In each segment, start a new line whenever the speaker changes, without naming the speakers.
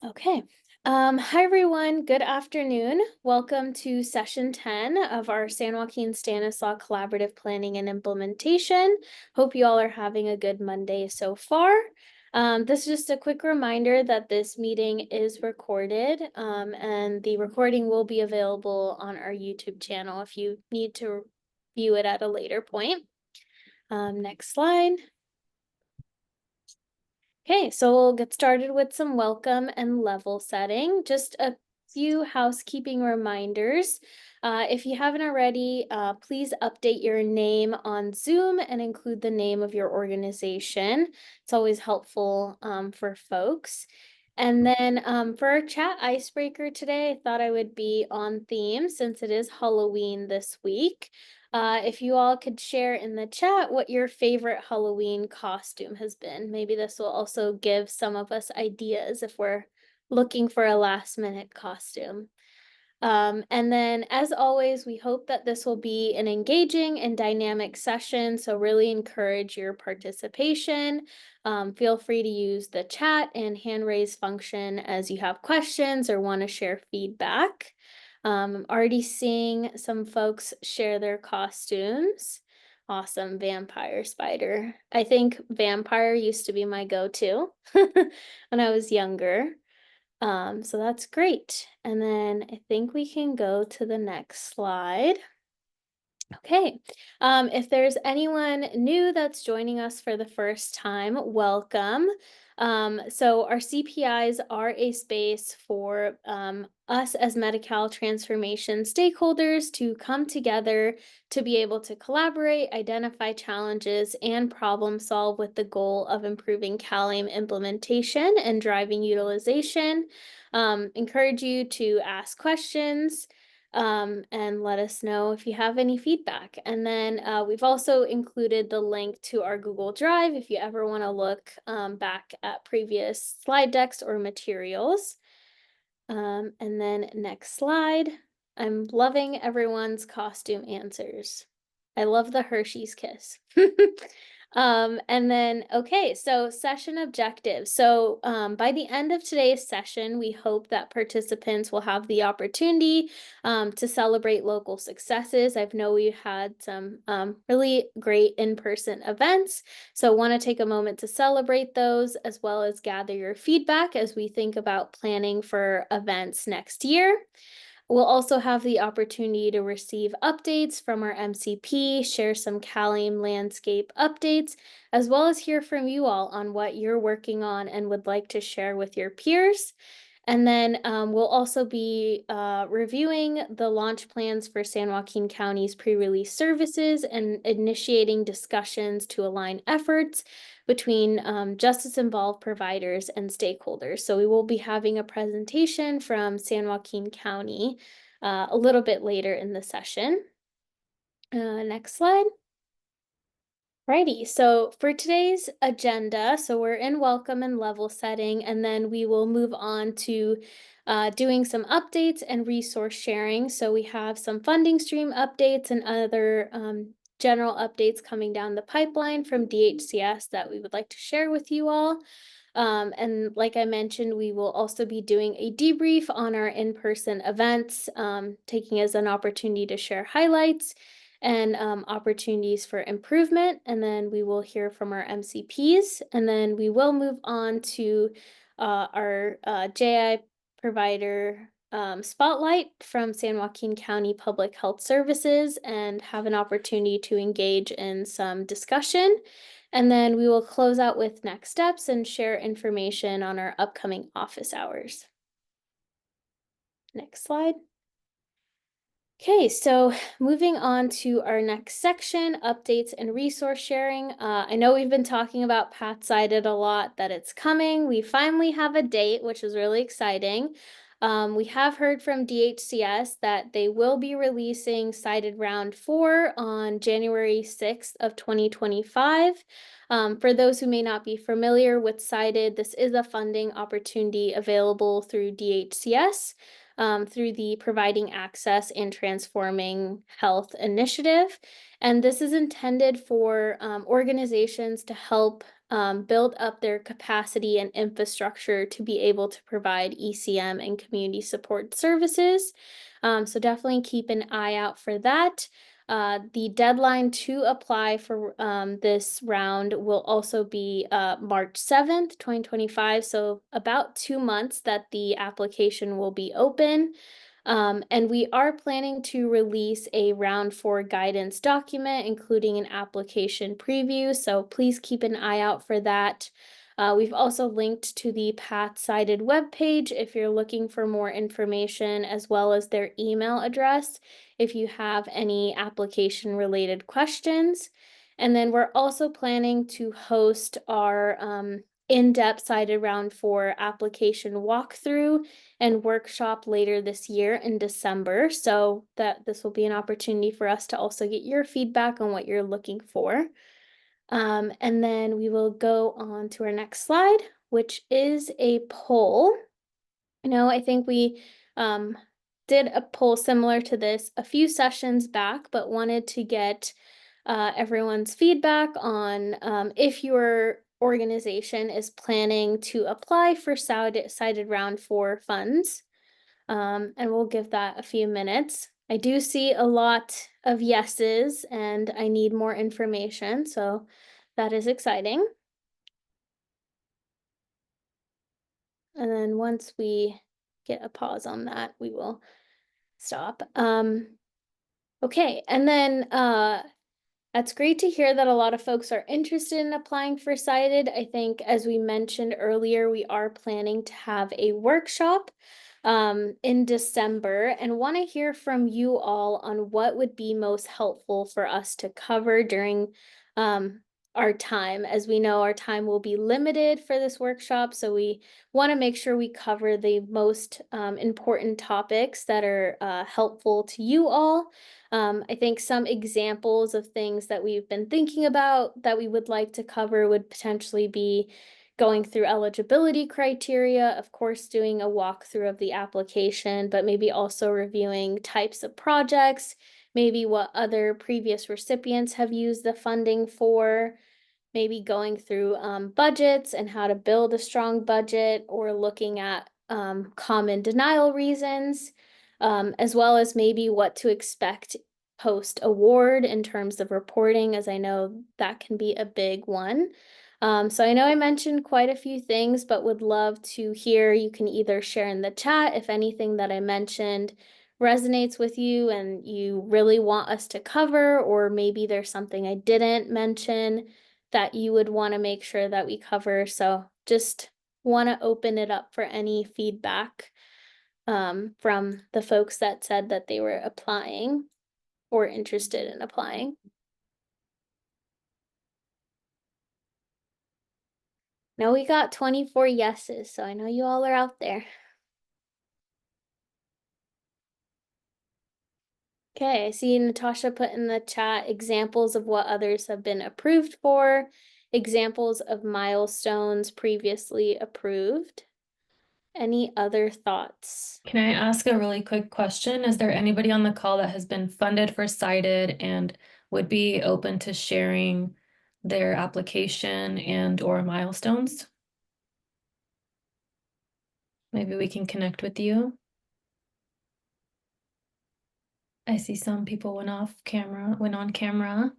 Okay. Hi, everyone. Good afternoon. Welcome to session 10 of our San Joaquin Stanislaus Collaborative Planning and Implementation. Hope you all are having a good Monday so far. This is just a quick reminder that this meeting is recorded, and the recording will be available on our YouTube channel if you need to view it at a later point. Next slide. Okay, so we'll get started with some welcome and level setting. Just a few housekeeping reminders. If you haven't already, please update your name on Zoom and include the name of your organization. It's always helpful for folks. And then for our chat icebreaker today, I thought I would be on theme since it is Halloween this week. If you all could share in the chat what your favorite Halloween costume has been. Maybe this will also give some of us ideas if we're looking for a last minute costume. And then, as always, we hope that this will be an engaging and dynamic session, so really encourage your participation. Feel free to use the chat and hand raise function as you have questions or want to share feedback. I'm already seeing some folks share their costumes. Awesome, vampire spider. I think vampire used to be my go-to when I was younger. So that's great. And then I think we can go to the next slide. Okay, if there's anyone new that's joining us for the first time, welcome. So our CPIs are a space for us as Medi-Cal transformation stakeholders to come together to be able to collaborate, identify challenges, and problem solve with the goal of improving CalAIM implementation and driving utilization. Encourage you to ask questions and let us know if you have any feedback. And then we've also included the link to our Google Drive if you ever want to look back at previous slide decks or materials. And then next slide. I'm loving everyone's costume answers. I love the Hershey's kiss. And then, okay, so session objectives. So by the end of today's session, we hope that participants will have the opportunity to celebrate local successes. I know we had some really great in-person events, so want to take a moment to celebrate those as well as gather your feedback as we think about planning for events next year. We'll also have the opportunity to receive updates from our MCP, share some CalAIM landscape updates, as well as hear from you all on what you're working on and would like to share with your peers. And then we'll also be reviewing the launch plans for San Joaquin County's pre-release services and initiating discussions to align efforts between justice-involved providers and stakeholders. So we will be having a presentation from San Joaquin County a little bit later in the session. Next slide. Righty, so for today's agenda, so we're in welcome and level setting, and then we will move on to doing some updates and resource sharing. So we have some funding stream updates and other general updates coming down the pipeline from DHCS that we would like to share with you all. And like I mentioned, we will also be doing a debrief on our in-person events, taking as an opportunity to share highlights and opportunities for improvement. And then we will hear from our MCPs, and then we will move on to our JI provider spotlight from San Joaquin County Public Health Services and have an opportunity to engage in some discussion. And then we will close out with next steps and share information on our upcoming office hours. Next slide. Okay, so moving on to our next section, updates and resource sharing. I know we've been talking about PATH Cited a lot, that it's coming. We finally have a date, which is really exciting. We have heard from DHCS that they will be releasing Cited Round 4 on January 6th of 2025. For those who may not be familiar with Cited, this is a funding opportunity available through DHCS. Through the Providing Access and Transforming Health initiative. And this is intended for organizations to help build up their capacity and infrastructure to be able to provide ECM and community support services. So definitely keep an eye out for that. The deadline to apply for this round will also be March 7th, 2025. So about 2 months that the application will be open. And we are planning to release a round 4 guidance document, including an application preview. So please keep an eye out for that. We've also linked to the PATH cited webpage if you're looking for more information, as well as their email address if you have any application related questions. And then we're also planning to host our in-depth cited round 4 application walkthrough and workshop later this year in December. So that this will be an opportunity for us to also get your feedback on what you're looking for. And then we will go on to our next slide, which is a poll. I think we did a poll similar to this a few sessions back, but wanted to get everyone's feedback on if your organization is planning to apply for cited round 4 funds. And we'll give that a few minutes. I do see a lot of yeses and I need more information, so that is exciting. And then once we get a pause on that, we will stop. Okay, and then that's great to hear that a lot of folks are interested in applying for cited. I think, as we mentioned earlier, we are planning to have a workshop in December and want to hear from you all on what would be most helpful for us to cover during our time. As we know, our time will be limited for this workshop, so we want to make sure we cover the most important topics that are helpful to you all. I think some examples of things that we've been thinking about that we would like to cover would potentially be going through eligibility criteria, of course, doing a walkthrough of the application, but maybe also reviewing types of projects, maybe what other previous recipients have used the funding for, maybe going through budgets and how to build a strong budget, or looking at common denial reasons, as well as maybe what to expect post-award in terms of reporting, as I know that can be a big one. So I know I mentioned quite a few things, but would love to hear. You can either share in the chat if anything that I mentioned resonates with you and you really want us to cover, or maybe there's something I didn't mention that you would want to make sure that we cover. So just want to open it up for any feedback from the folks that said that they were applying or interested in applying. Now we got 24 yeses, so I know you all are out there. Okay, I see Natasha put in the chat examples of what others have been approved for, examples of milestones previously approved. Any other thoughts?
Can I ask a really quick question? Is there anybody on the call that has been funded for cited and would be open to sharing their application and or milestones? Maybe we can connect with you. I see some people went on camera.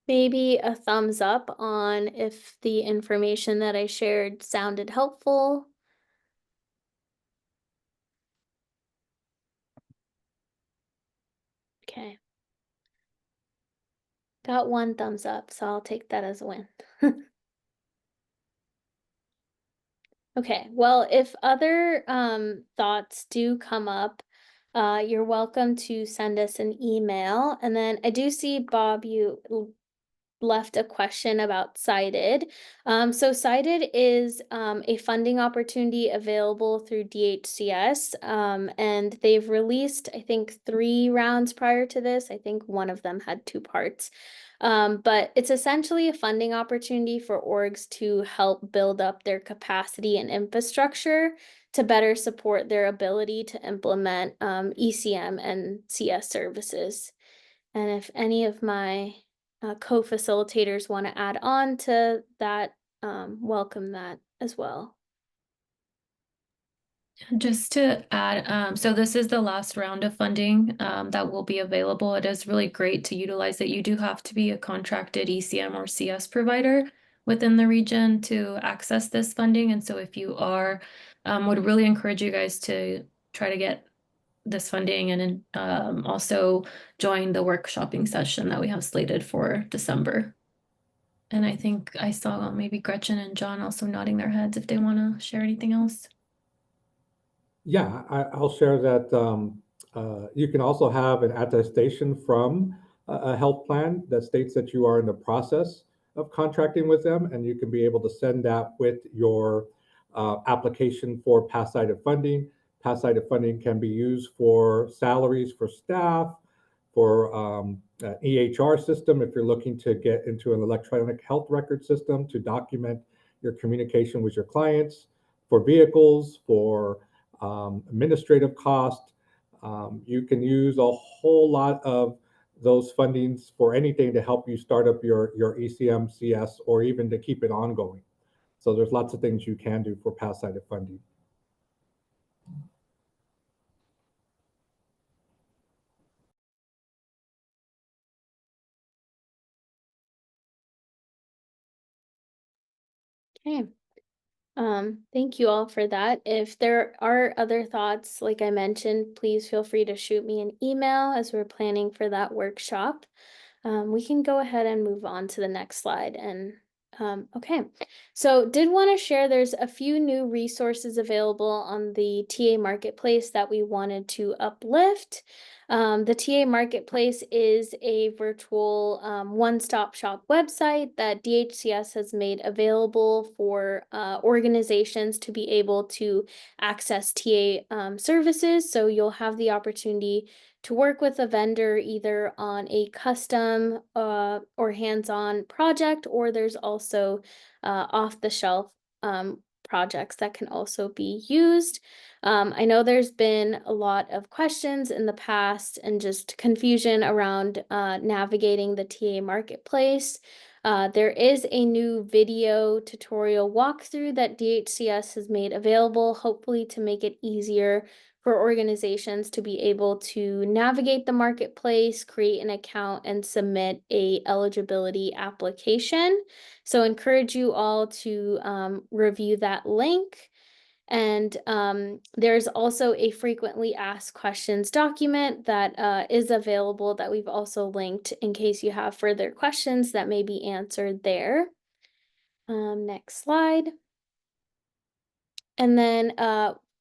Maybe a thumbs up on if the information that I shared sounded helpful. Okay. Got one thumbs up, so I'll take that as a win. Okay, well, if other thoughts do come up, you're welcome to send us an email. And then I do see, Bob, you left a question about Cited. So Cited is a funding opportunity available through DHCS, and they've released, I think, 3 rounds prior to this. I think one of them had 2 parts. But it's essentially a funding opportunity for orgs to help build up their capacity and infrastructure to better support their ability to implement ECM and CS services. And if any of my co-facilitators want to add on to that, welcome that as well.
Just to add, so this is the last round of funding that will be available. It is really great to utilize it. You do have to be a contracted ECM or CS provider within the region to access this funding. And so if you are, would really encourage you guys to try to get this funding and also join the workshopping session that we have slated for December. And I think I saw maybe Gretchen and John also nodding their heads if they want to share anything else.
Yeah, I'll share that you can also have an attestation from a health plan that states that you are in the process of contracting with them, and you can be able to send that with your application for PATH funding. PATH funding can be used for salaries for staff, for EHR system if you're looking to get into an electronic health record system to document your communication with your clients, for vehicles, for administrative cost. You can use a whole lot of those fundings for anything to help you start up your ECM, CS, or even to keep it ongoing. So there's lots of things you can do for PATH funding.
Okay. Thank you all for that. If there are other thoughts, like I mentioned, please feel free to shoot me an email as we're planning for that workshop. We can go ahead and move on to the next slide. And okay, so did want to share there's a few new resources available on the TA Marketplace that we wanted to uplift. The TA Marketplace is a virtual one-stop shop website that DHCS has made available for organizations to be able to access TA services. So you'll have the opportunity to work with a vendor either on a custom or hands-on project, or there's also off-the-shelf projects that can also be used. I know there's been a lot of questions in the past and just confusion around navigating the TA Marketplace. There is a new video tutorial walkthrough that DHCS has made available, hopefully to make it easier for organizations to be able to navigate the marketplace, create an account, and submit a eligibility application. So encourage you all to review that link. And there's also a frequently asked questions document that is available that we've also linked in case you have further questions that may be answered there. Next slide. And then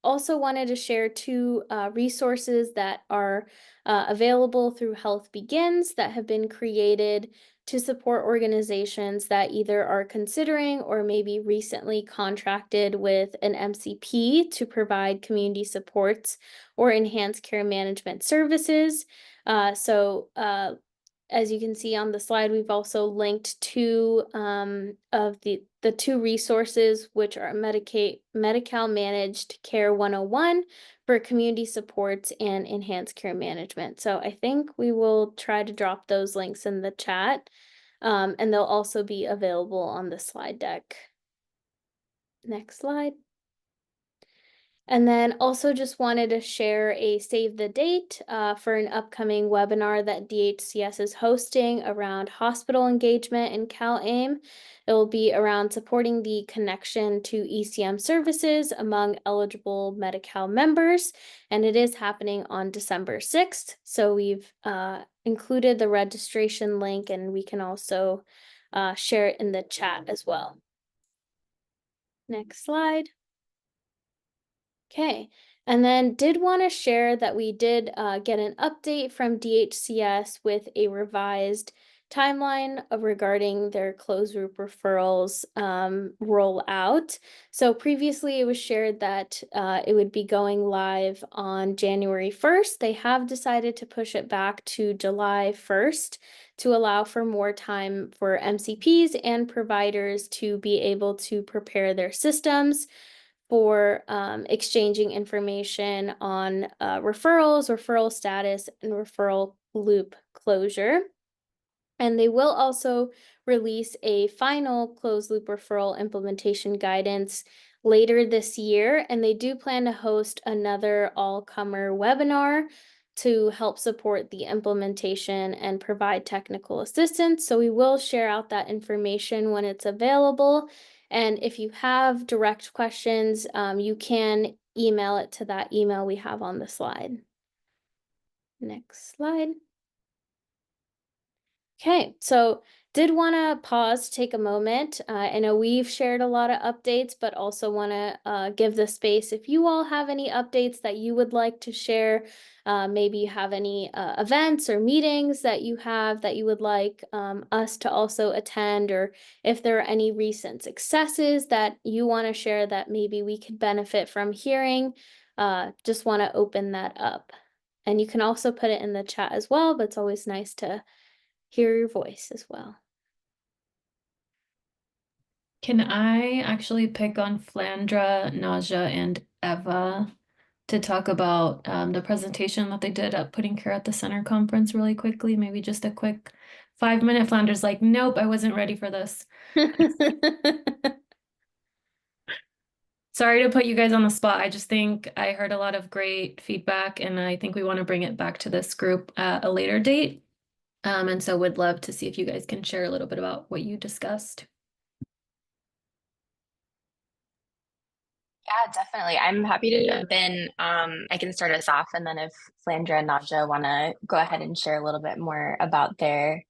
also wanted to share 2 resources that are available through Health Begins that have been created to support organizations that either are considering or maybe recently contracted with an MCP to provide community supports or enhanced care management services. As you can see on the slide, we've also linked 2 of the 2 resources, which are Medi-Cal Managed Care 101 for community supports and enhanced care management. So I think we will try to drop those links in the chat, and they'll also be available on the slide deck. Next slide. And then also just wanted to share a save the date for an upcoming webinar that DHCS is hosting around hospital engagement in CalAIM. It will be around supporting the connection to ECM services among eligible Medi-Cal members, and it is happening on December 6th. So we've included the registration link, and we can also share it in the chat as well. Next slide. Okay, and then did want to share that we did get an update from DHCS with a revised timeline regarding their closed loop referrals roll out. So previously it was shared that it would be going live on January 1st. They have decided to push it back to July 1st to allow for more time for MCPs and providers to be able to prepare their systems for exchanging information on referrals, referral status, and referral loop closure. And they will also release a final closed loop referral implementation guidance later this year. And they do plan to host another all-comer webinar to help support the implementation and provide technical assistance. So we will share out that information when it's available. And if you have direct questions, you can email it to that email we have on the slide. Next slide. Okay, so did want to pause, take a moment. I know we've shared a lot of updates, but also want to give the space if you all have any updates that you would like to share. Maybe you have any events or meetings that you have that you would like us to also attend, or if there are any recent successes that you want to share that maybe we could benefit from hearing. Just want to open that up. And you can also put it in the chat as well, but it's always nice to hear your voice as well.
Can I actually pick on Flandra, Naja, and Eva to talk about the presentation that they did at Putting Care at the Center conference really quickly? Maybe just a quick 5-minute. Flandra's like, nope, I wasn't ready for this. Sorry to put you guys on the spot. I just think I heard a lot of great feedback, and I think we want to bring it back to this group at a later date. And so would love to see if you guys can share a little bit about what you discussed.
Yeah, definitely. I'm happy to jump in. I can start us off, and then if Flandra and Naja want to go ahead and share a little bit more about their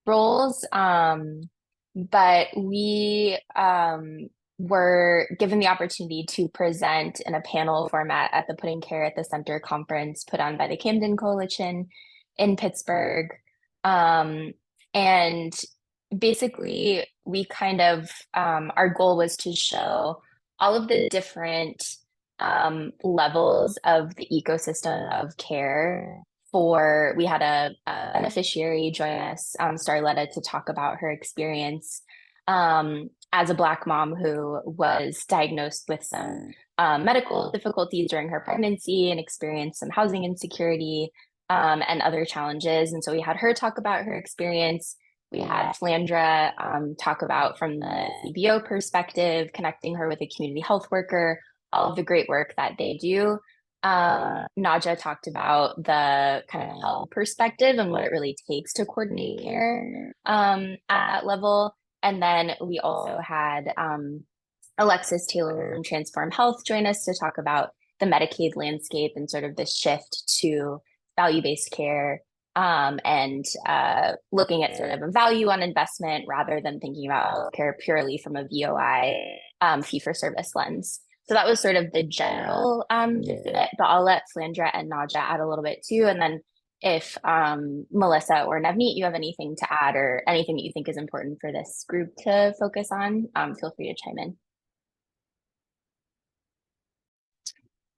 roles. But we were given the opportunity to present in a panel format at the Putting Care at the Center conference put on by the Camden Coalition in Pittsburgh. And basically, we kind of, our goal was to show all of the different levels of the ecosystem of care. We had a beneficiary join us, Starletta, to talk about her experience as a Black mom who was diagnosed with some medical difficulties during her pregnancy and experienced some housing insecurity and other challenges. And so we had her talk about her experience. We had Flandra talk about from the CBO perspective, connecting her with a community health worker, all of the great work that they do. Naja talked about the kind of health perspective and what it really takes to coordinate care at that level. And then we also had Alexis Taylor from Transform Health join us to talk about the Medicaid landscape and sort of the shift to value-based care and looking at sort of a value on investment rather than thinking about healthcare purely from a VOI fee-for-service lens. So that was sort of the general but I'll let Flandra and Naja add a little bit too. And then if Melissa or Navneet, you have anything to add or anything that you think is important for this group to focus on, feel free to chime in.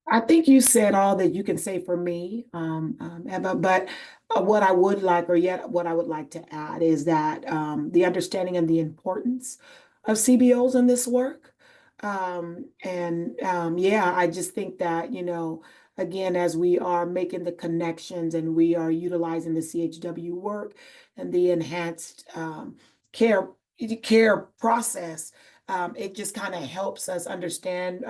I think you said all that you can say for me, Eva, but what I would like, what I would like to add is that the understanding and the importance of CBOs in this work. Yeah, I just think that, you know, again, as we are making the connections and we are utilizing the CHW work and the enhanced care process, it just kind of helps us understand,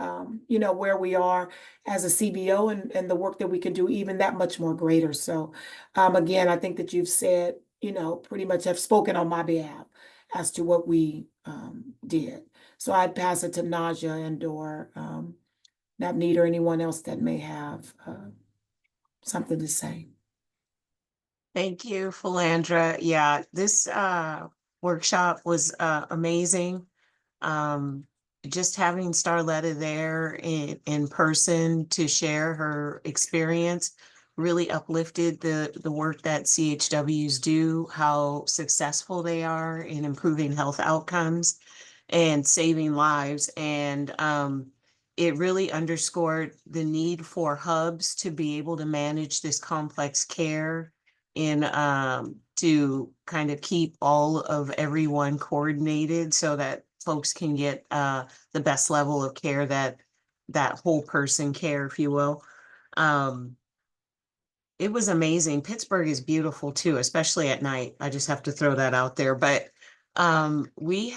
you know, where we are as a CBO and the work that we can do even that much more greater. So again, I think that you've said, you know, pretty much have spoken on my behalf as to what we did. So I'd pass it to Naja and or Navneet or anyone else that may have something to say.
Thank you, Philandra. Yeah, this workshop was amazing. Just having Starletta there in person to share her experience really uplifted the work that CHWs do, how successful they are in improving health outcomes and saving lives. And it really underscored the need for hubs to be able to manage this complex care in to kind of keep all of everyone coordinated so that folks can get the best level of care, that whole person care, if you will. It was amazing. Pittsburgh is beautiful too, especially at night. I just have to throw that out there. But we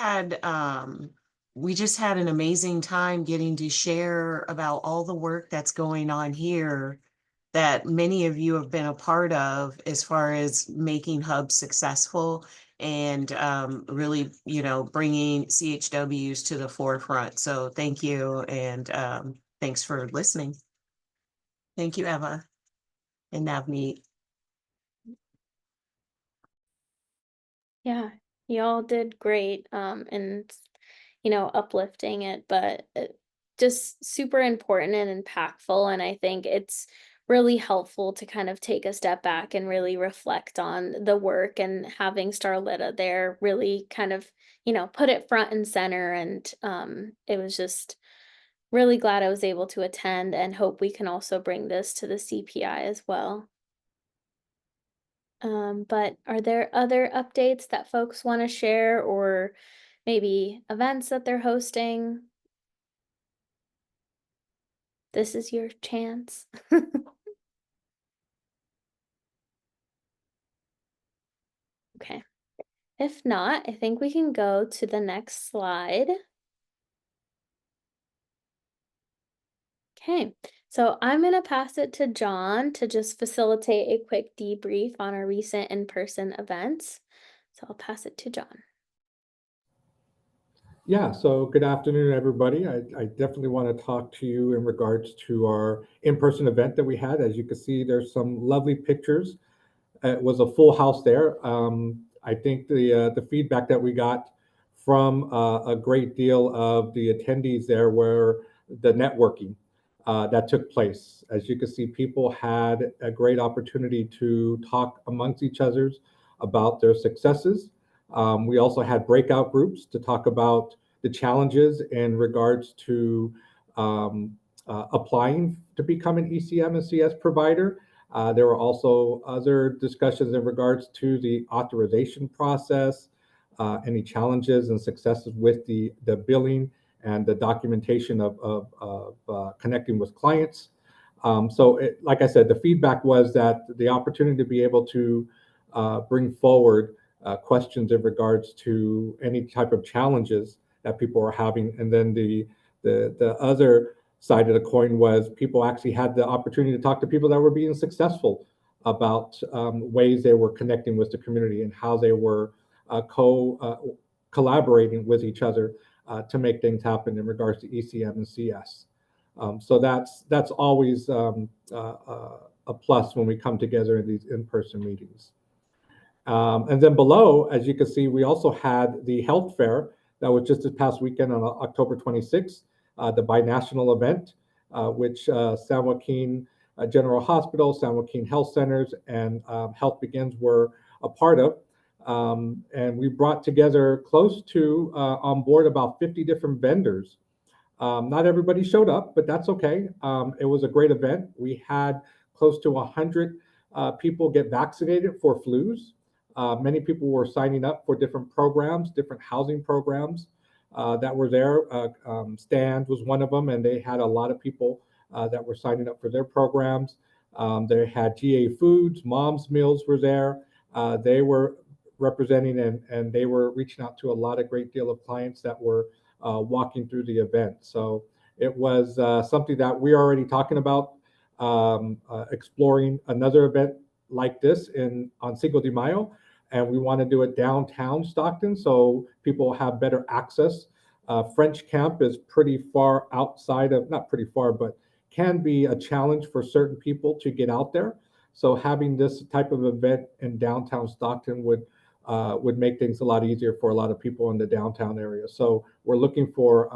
just had an amazing time getting to share about all the work that's going on here that many of you have been a part of as far as making hubs successful and really, bringing CHWs to the forefront. So thank you, and thanks for listening. Thank you, Eva and Navneet.
Yeah, y'all did great, and uplifting it, but just super important and impactful. And I think it's really helpful to kind of take a step back and really reflect on the work, and having Starletta there really kind of, put it front and center. And it was just really glad I was able to attend, and hope we can also bring this to the CPI as well. But are there other updates that folks want to share, or maybe events that they're hosting? This is your chance. Okay. If not, I think we can go to the next slide. Okay, so I'm going to pass it to John to just facilitate a quick debrief on our recent in-person events. So I'll pass it to John.
Yeah, so good afternoon, everybody. I definitely want to talk to you in regards to our in-person event that we had. As you can see, there's some lovely pictures. It was a full house there. I think the feedback that we got from a great deal of the attendees there were the networking that took place. As you can see, people had a great opportunity to talk amongst each others about their successes. We also had breakout groups to talk about the challenges in regards to applying to become an ECM and CS provider. There were also other discussions in regards to the authorization process, any challenges and successes with the billing and the documentation of connecting with clients. Like I said, the feedback was that the opportunity to be able to bring forward questions in regards to any type of challenges that people are having. And then the other side of the coin was people actually had the opportunity to talk to people that were being successful about ways they were connecting with the community and how they were collaborating with each other to make things happen in regards to ECM and CS. So that's always a plus when we come together in these in-person meetings. And then below, as you can see, we also had the health fair that was just this past weekend on October 26th, the binational event, which San Joaquin General Hospital, San Joaquin Health Centers, and Health Begins were a part of. And we brought together close to on board about 50 different vendors. Not everybody showed up, but that's okay. It was a great event. We had close to 100 people get vaccinated for flus. Many people were signing up for different programs, different housing programs that were there. Stand was one of them, and they had a lot of people that were signing up for their programs. They had GA Foods, Mom's Meals were there. They were representing and they were reaching out to a lot of great deal of clients that were walking through the event. So it was something that we're already talking about, exploring another event like this on Cinco de Mayo. And we want to do it downtown Stockton so people have better access. French Camp is pretty far outside of, not pretty far, but can be a challenge for certain people to get out there. So having this type of event in downtown Stockton would make things a lot easier for a lot of people in the downtown area. So we're looking for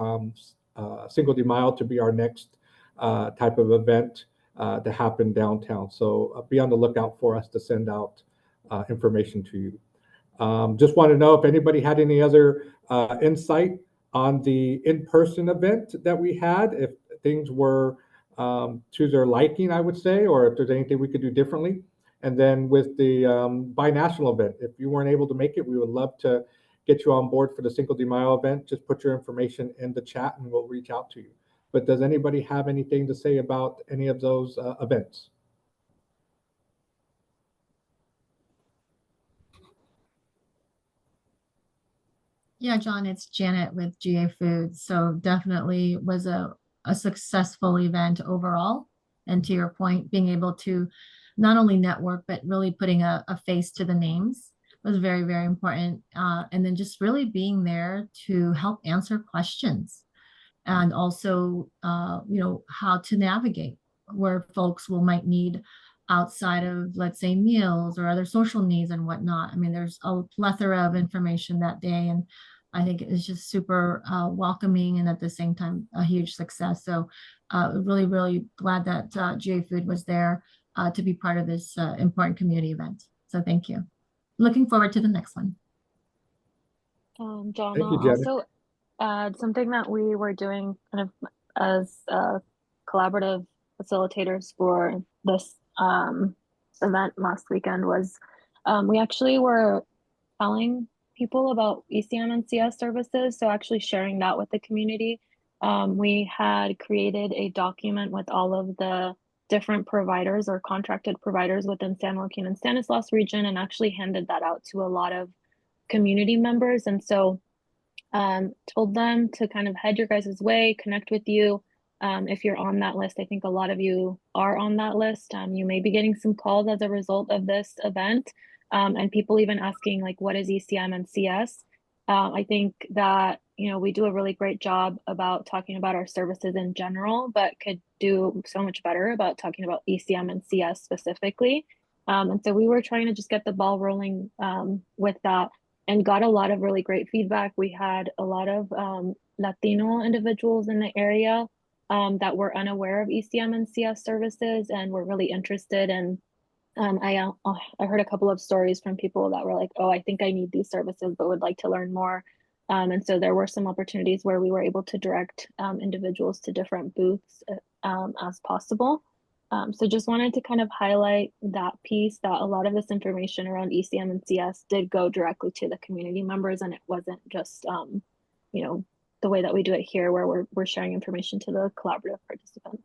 Cinco de Mayo to be our next type of event to happen downtown. So be on the lookout for us to send out information to you. Just want to know if anybody had any other insight on the in-person event that we had, if things were to their liking, I would say, or if there's anything we could do differently. And then with the binational event, if you weren't able to make it, we would love to get you on board for the Cinco de Mayo event. Just put your information in the chat and we'll reach out to you. But does anybody have anything to say about any of those events?
Yeah, John, it's Janet with GA Foods. So definitely was a successful event overall. And to your point, being able to not only network, but really putting a face to the names was very, very important. And then just really being there to help answer questions and also, how to navigate where folks might need outside of, let's say, meals or other social needs and whatnot. I mean, there's a plethora of information that day, and I think it was just super welcoming and at the same time a huge success. So really, really glad that GA Food was there to be part of this important community event. So thank you. Looking forward to the next one.
John,
Thank you,
I'll
Janet.
also add something that we were doing kind of as collaborative facilitators for this event last weekend was we actually were telling people about ECM and CS services, so actually sharing that with the community. We had created a document with all of the different providers or contracted providers within San Joaquin and Stanislaus region and actually handed that out to a lot of community members. And so told them to kind of head your guys' way, connect with you. If you're on that list, I think a lot of you are on that list. You may be getting some calls as a result of this event, and people even asking like, what is ECM and CS? I think that, we do a really great job about talking about our services in general, but could do so much better about talking about ECM and CS specifically. And so we were trying to just get the ball rolling with that and got a lot of really great feedback. We had a lot of Latino individuals in the area that were unaware of ECM and CS services and were really interested. And I heard a couple of stories from people that were like, oh, I think I need these services, but would like to learn more. And so there were some opportunities where we were able to direct individuals to different booths as possible. So just wanted to kind of highlight that piece, that a lot of this information around ECM and CS did go directly to the community members, and it wasn't just, the way that we do it here where we're sharing information to the collaborative participants.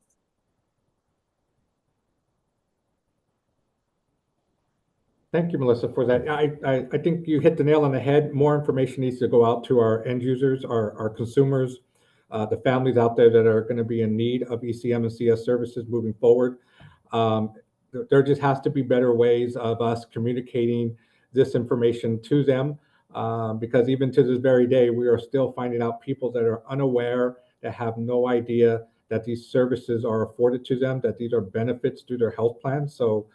Thank you, Melissa, for that. I think you hit the nail on the head. More information needs to go out to our end users, our consumers, the families out there that are going to be in need of ECM and CS services moving forward. There just has to be better ways of us communicating this information to them, because even to this very day, we are still finding out people that are unaware, that have no idea that these services are afforded to them, that these are benefits through their health plan. So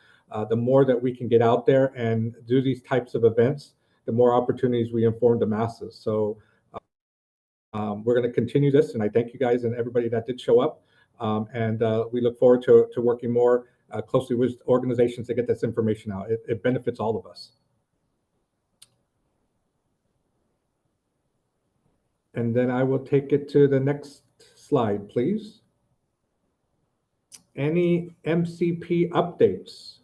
the more that we can get out there and do these types of events, the more opportunities we inform the masses. So we're going to continue this, and I thank you guys and everybody that did show up. And we look forward to working more closely with organizations to get this information out. It benefits all of us. And then I will take it to the next slide, please. Any MCP updates?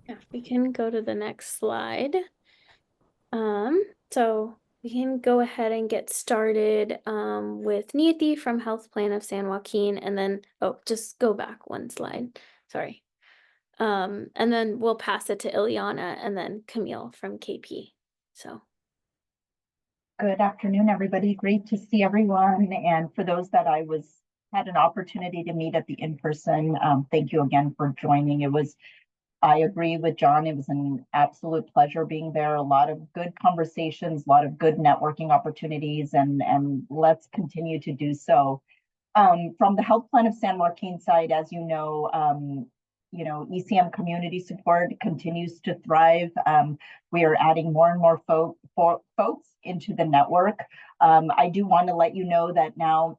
Yeah, we can go to the next slide. So we can go ahead and get started with Niti from Health Plan of San Joaquin, and then, just go back one slide, sorry. And then we'll pass it to Ileana and then Camille from KP, so.
Good afternoon, everybody. Great to see everyone. And for those that had an opportunity to meet at the in-person, thank you again for joining. I agree with John. It was an absolute pleasure being there. A lot of good conversations, a lot of good networking opportunities, and let's continue to do so. From the Health Plan of San Joaquin side, as you know, ECM community support continues to thrive. We are adding more and more folks into the network. I do want to let you know that now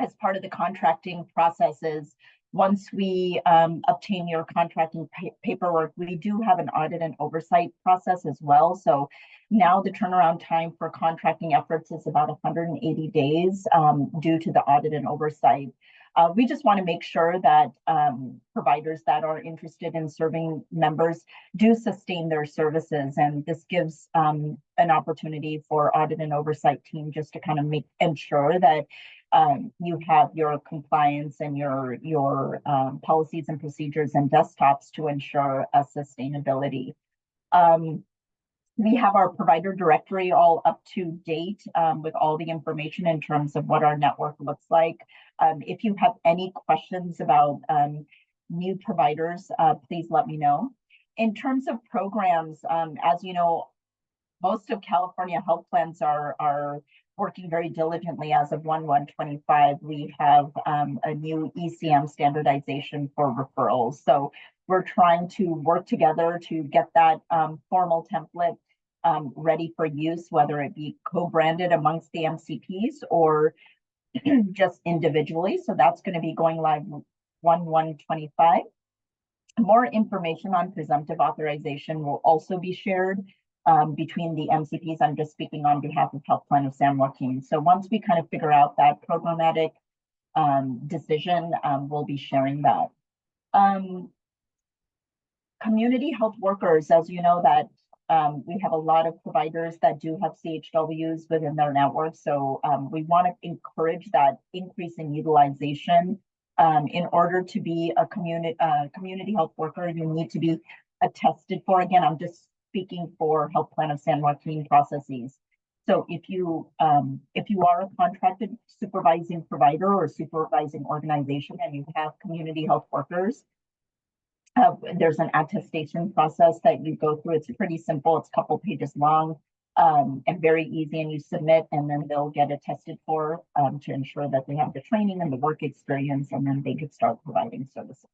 as part of the contracting processes, once we obtain your contracting paperwork, we do have an audit and oversight process as well. So now the turnaround time for contracting efforts is about 180 days due to the audit and oversight. We just want to make sure that providers that are interested in serving members do sustain their services. And this gives an opportunity for audit and oversight team just to kind of ensure that you have your compliance and your policies and procedures and desktops to ensure a sustainability. We have our provider directory all up to date with all the information in terms of what our network looks like. If you have any questions about new providers, please let me know. In terms of programs, as you know, most of California health plans are working very diligently. As of 1/1/25, we have a new ECM standardization for referrals. So we're trying to work together to get that formal template ready for use, whether it be co-branded amongst the MCPs or just individually. So that's going to be going live 1/1/25. More information on presumptive authorization will also be shared between the MCPs. I'm just speaking on behalf of Health Plan of San Joaquin. So once we kind of figure out that programmatic decision, we'll be sharing that. Community health workers, as you know, that we have a lot of providers that do have CHWs within their network. So we want to encourage that increase in utilization. In order to be a community health worker, you need to be attested for. Again, I'm just speaking for Health Plan of San Joaquin processes. So if you are a contracted supervising provider or supervising organization and you have community health workers, there's an attestation process that you go through. It's pretty simple. It's a couple pages long and very easy, and you submit, and then they'll get attested for to ensure that they have the training and the work experience, and then they could start providing services.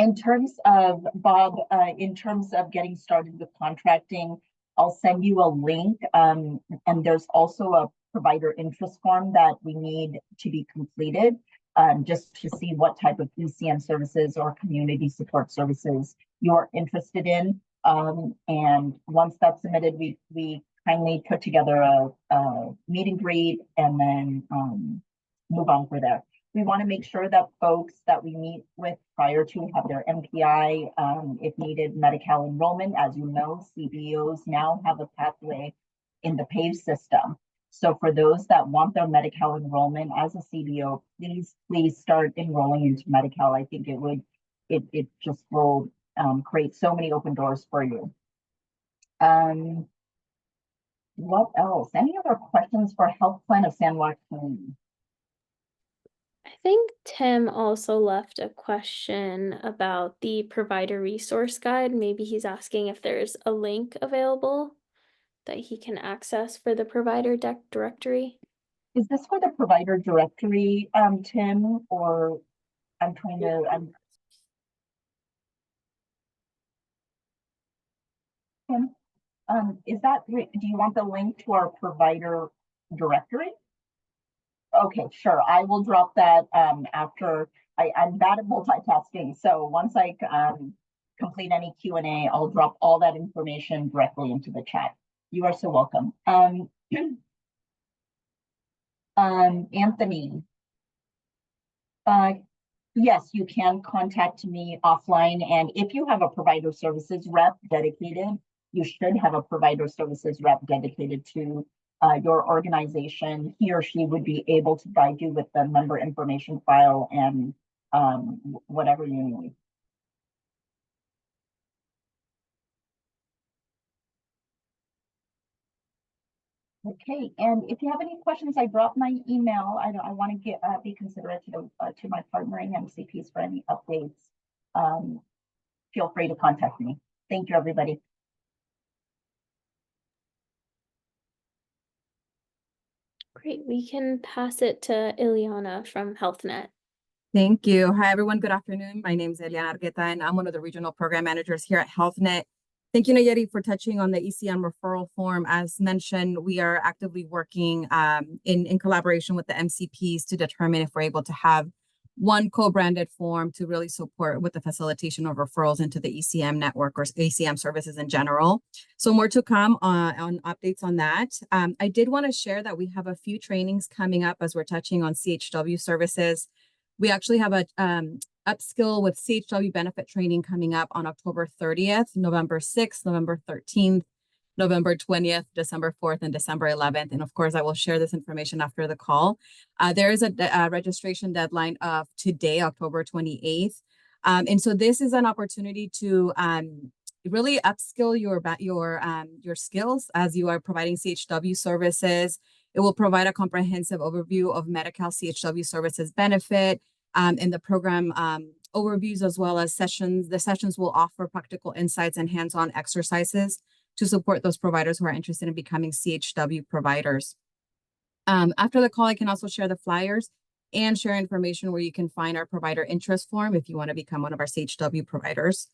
In terms of, Bob, in terms of getting started with contracting, I'll send you a link, and there's also a provider interest form that we need to be completed just to see what type of ECM services or community support services you're interested in. And once that's submitted, we kindly put together a meet and greet and then move on for there. We want to make sure that folks that we meet with prior to have their MPI, if needed, Medi-Cal enrollment. As you know, CBOs now have a pathway in the PAVE system. So for those that want their Medi-Cal enrollment as a CBO, please start enrolling into Medi-Cal. I think it just will create so many open doors for you. What else? Any other questions for Health Plan of San Joaquin?
I think Tim also left a question about the provider resource guide. Maybe he's asking if there's a link available that he can access for the provider directory.
Is this for the provider directory, Tim, or I'm trying to, Tim, is that, do you want the link to our provider directory? Okay, sure. I will drop that after I'm bad at multitasking. So once I complete any Q&A, I'll drop all that information directly into the chat. You are so welcome. Anthony. Yes, you can contact me offline. And if you have a provider services rep dedicated, you should have a provider services rep dedicated to your organization. He or she would be able to provide you with the member information file and whatever you need. Okay, and if you have any questions, I dropped my email. I want to be considerate to my partnering MCPs for any updates. Feel free to contact me. Thank you, everybody.
Great, we can pass it to Ileana from HealthNet.
Thank you. Hi, everyone. Good afternoon. My name is Eliana Argueta, and I'm one of the regional program managers here at HealthNet. Thank you, Nayeli, for touching on the ECM referral form. As mentioned, we are actively working in collaboration with the MCPs to determine if we're able to have one co-branded form to really support with the facilitation of referrals into the ECM network or ECM services in general. So more to come on updates on that. I did want to share that we have a few trainings coming up as we're touching on CHW services. We actually have a upskill with CHW benefit training coming up on October 30th, November 6th, November 13th, November 20th, December 4th, and December 11th. And of course, I will share this information after the call. There is a registration deadline of today, October 28th. And so this is an opportunity to really upskill your skills as you are providing CHW services. It will provide a comprehensive overview of Medi-Cal CHW services benefit and the program overviews, as well as sessions. The sessions will offer practical insights and hands-on exercises to support those providers who are interested in becoming CHW providers. After the call, I can also share the flyers and share information where you can find our provider interest form if you want to become one of our CHW providers.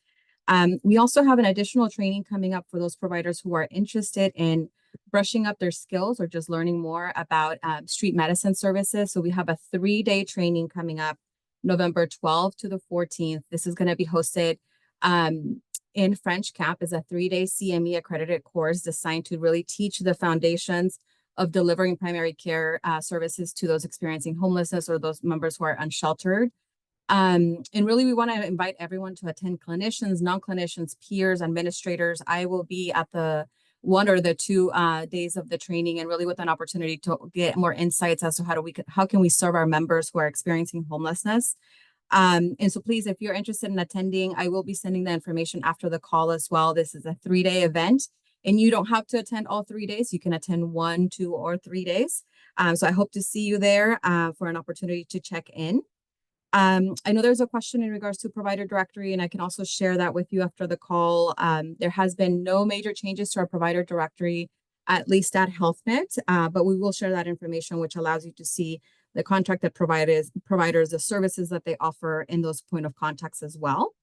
We also have an additional training coming up for those providers who are interested in brushing up their skills or just learning more about street medicine services. So we have a 3-day training coming up November 12th to the 14th. This is going to be hosted in French Camp. Is a 3-day CME accredited course designed to really teach the foundations of delivering primary care services to those experiencing homelessness or those members who are unsheltered. And really, we want to invite everyone to attend, clinicians, non-clinicians, peers, administrators. I will be at the 1 or the 2 days of the training, and really with an opportunity to get more insights as to how can we serve our members who are experiencing homelessness. And so please, if you're interested in attending, I will be sending the information after the call as well. This is a 3-day event, and you don't have to attend all 3 days. You can attend 1, 2, or 3 days. So I hope to see you there for an opportunity to check in. I know there's a question in regards to provider directory, and I can also share that with you after the call. There has been no major changes to our provider directory, at least at HealthNet, but we will share that information, which allows you to see the contracted providers, the services that they offer in those point of contacts as well.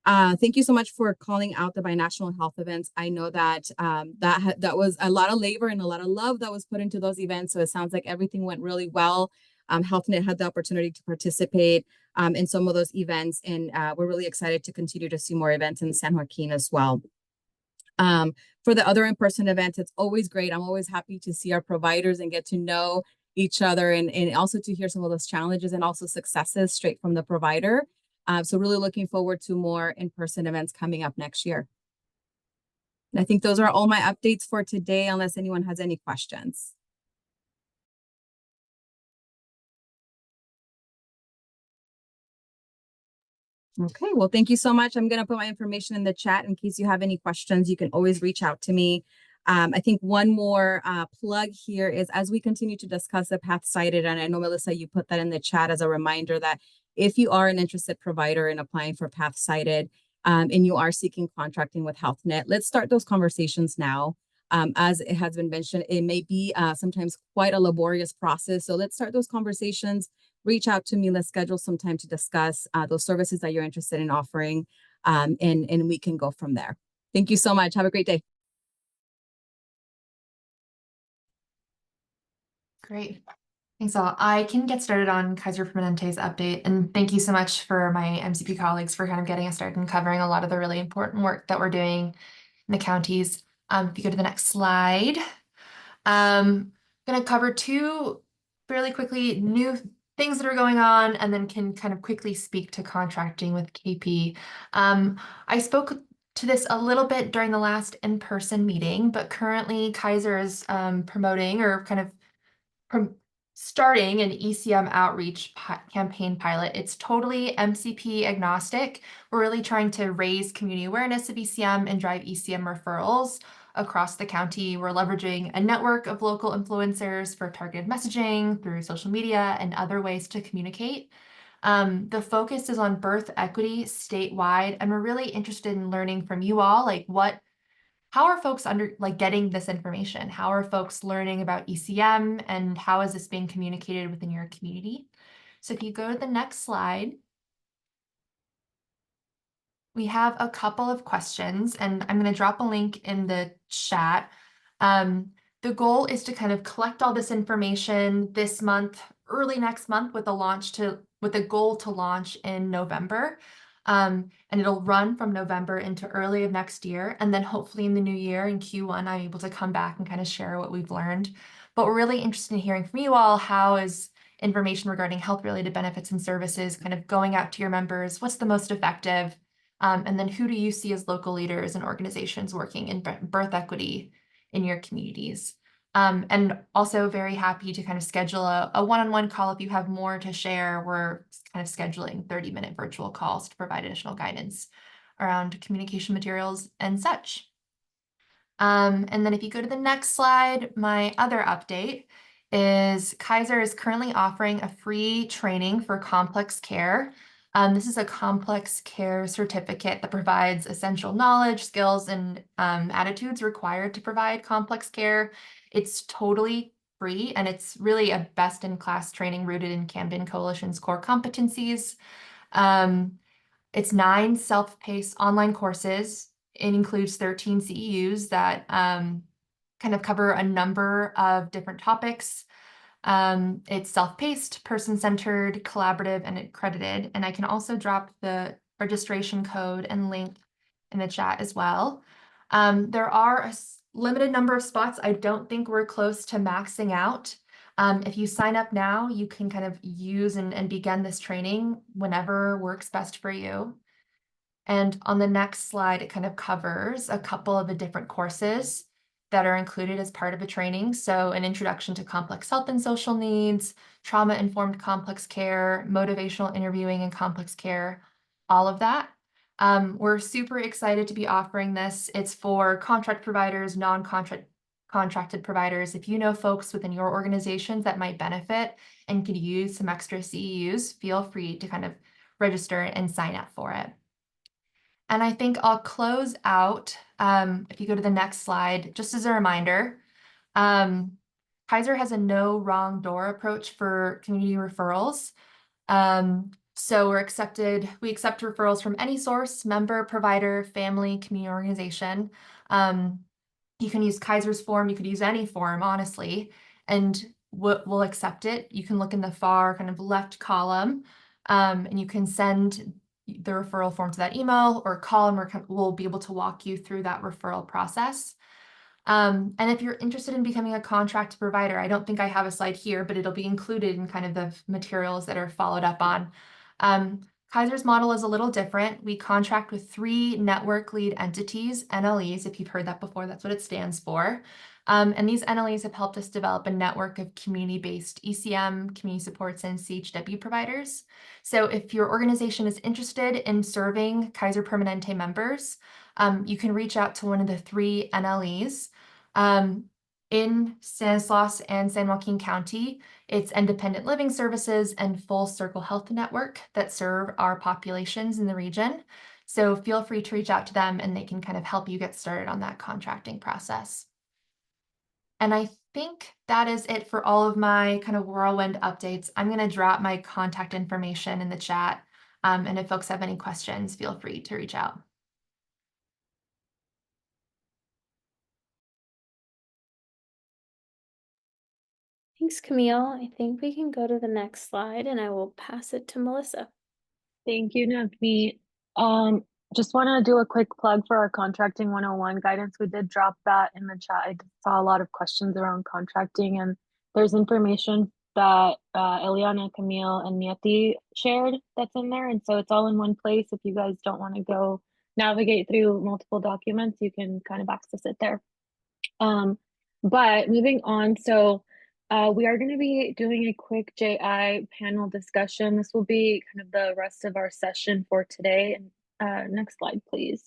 Thank you so much for calling out the binational health events. I know that that was a lot of labor and a lot of love that was put into those events. So it sounds like everything went really well. HealthNet had the opportunity to participate in some of those events, and we're really excited to continue to see more events in San Joaquin as well. For the other in-person events, it's always great. I'm always happy to see our providers and get to know each other, and also to hear some of those challenges and also successes straight from the provider. So really looking forward to more in-person events coming up next year. And I think those are all my updates for today, unless anyone has any questions. Okay, well, thank you so much. I'm going to put my information in the chat in case you have any questions. You can always reach out to me. I think one more plug here is, as we continue to discuss the PATH cited, and I know, Melissa, you put that in the chat as a reminder that if you are an interested provider in applying for PATH cited and you are seeking contracting with HealthNet, let's start those conversations now. As it has been mentioned, it may be sometimes quite a laborious process. So let's start those conversations. Reach out to me. Let's schedule some time to discuss those services that you're interested in offering, and we can go from there. Thank you so much. Have a great day.
Great. Thanks all. I can get started on Kaiser Permanente's update, and thank you so much for my MCP colleagues for kind of getting us started and covering a lot of the really important work that we're doing in the counties. If you go to the next slide, I'm going to cover 2 fairly quickly new things that are going on, and then can kind of quickly speak to contracting with KP. I spoke to this a little bit during the last in-person meeting, but currently Kaiser is promoting or kind of starting an ECM outreach campaign pilot. It's totally MCP agnostic. We're really trying to raise community awareness of ECM and drive ECM referrals across the county. We're leveraging a network of local influencers for targeted messaging through social media and other ways to communicate. The focus is on birth equity statewide, and we're really interested in learning from you all, like how are folks getting this information? How are folks learning about ECM, and how is this being communicated within your community? So if you go to the next slide, We have a couple of questions, and I'm going to drop a link in the chat. The goal is to kind of collect all this information this month, early next month, with a goal to launch in November. And it'll run from November into early of next year. And then hopefully in the new year in Q1, I'm able to come back and kind of share what we've learned. But we're really interested in hearing from you all. How is information regarding health-related benefits and services kind of going out to your members? What's the most effective? And then who do you see as local leaders and organizations working in birth equity in your communities? And also very happy to kind of schedule a one-on-one call if you have more to share. We're kind of scheduling 30-minute virtual calls to provide additional guidance around communication materials and such. And then if you go to the next slide, my other update is Kaiser is currently offering a free training for complex care. This is a complex care certificate that provides essential knowledge, skills, and attitudes required to provide complex care. It's totally free, and it's really a best-in-class training rooted in Camden Coalition's core competencies. It's 9 self-paced online courses. It includes 13 CEUs that kind of cover a number of different topics. It's self-paced, person-centered, collaborative, and accredited. And I can also drop the registration code and link in the chat as well. There are a limited number of spots. I don't think we're close to maxing out. If you sign up now, you can kind of use and begin this training whenever works best for you. And on the next slide, it kind of covers a couple of the different courses that are included as part of the training. So an introduction to complex health and social needs, trauma-informed complex care, motivational interviewing and complex care, all of that. We're super excited to be offering this. It's for contract providers, contracted providers. If you know folks within your organizations that might benefit and could use some extra CEUs, feel free to kind of register and sign up for it. And I think I'll close out, if you go to the next slide, just as a reminder, Kaiser has a no wrong door approach for community referrals. So we accept referrals from any source, member, provider, family, community organization. You can use Kaiser's form, you could use any form, honestly, and we'll accept it. You can look in the far kind of left column, and you can send the referral form to that email or call, and we'll be able to walk you through that referral process. And if you're interested in becoming a contract provider, I don't think I have a slide here, but it'll be included in kind of the materials that are followed up on. Kaiser's model is a little different. We contract with 3 network lead entities, NLEs. If you've heard that before, that's what it stands for. And these NLEs have helped us develop a network of community-based ECM, community supports, and CHW providers. So if your organization is interested in serving Kaiser Permanente members, you can reach out to one of the 3 NLEs. In Stanislaus and San Joaquin County, it's Independent Living Services and Full Circle Health Network that serve our populations in the region. So feel free to reach out to them, and they can kind of help you get started on that contracting process. And I think that is it for all of my kind of whirlwind updates. I'm going to drop my contact information in the chat. And if folks have any questions, feel free to reach out.
Thanks, Camille. I think we can go to the next slide, and I will pass it to Melissa.
Thank you, Navneet. Just want to do a quick plug for our Contracting 101 guidance. We did drop that in the chat. I saw a lot of questions around contracting, and there's information that Eliana, Camille, and Nieti shared that's in there. And so it's all in one place. If you guys don't want to go navigate through multiple documents, you can kind of access it there. But moving on, so we are going to be doing a quick JI panel discussion. This will be kind of the rest of our session for today. And next slide, please.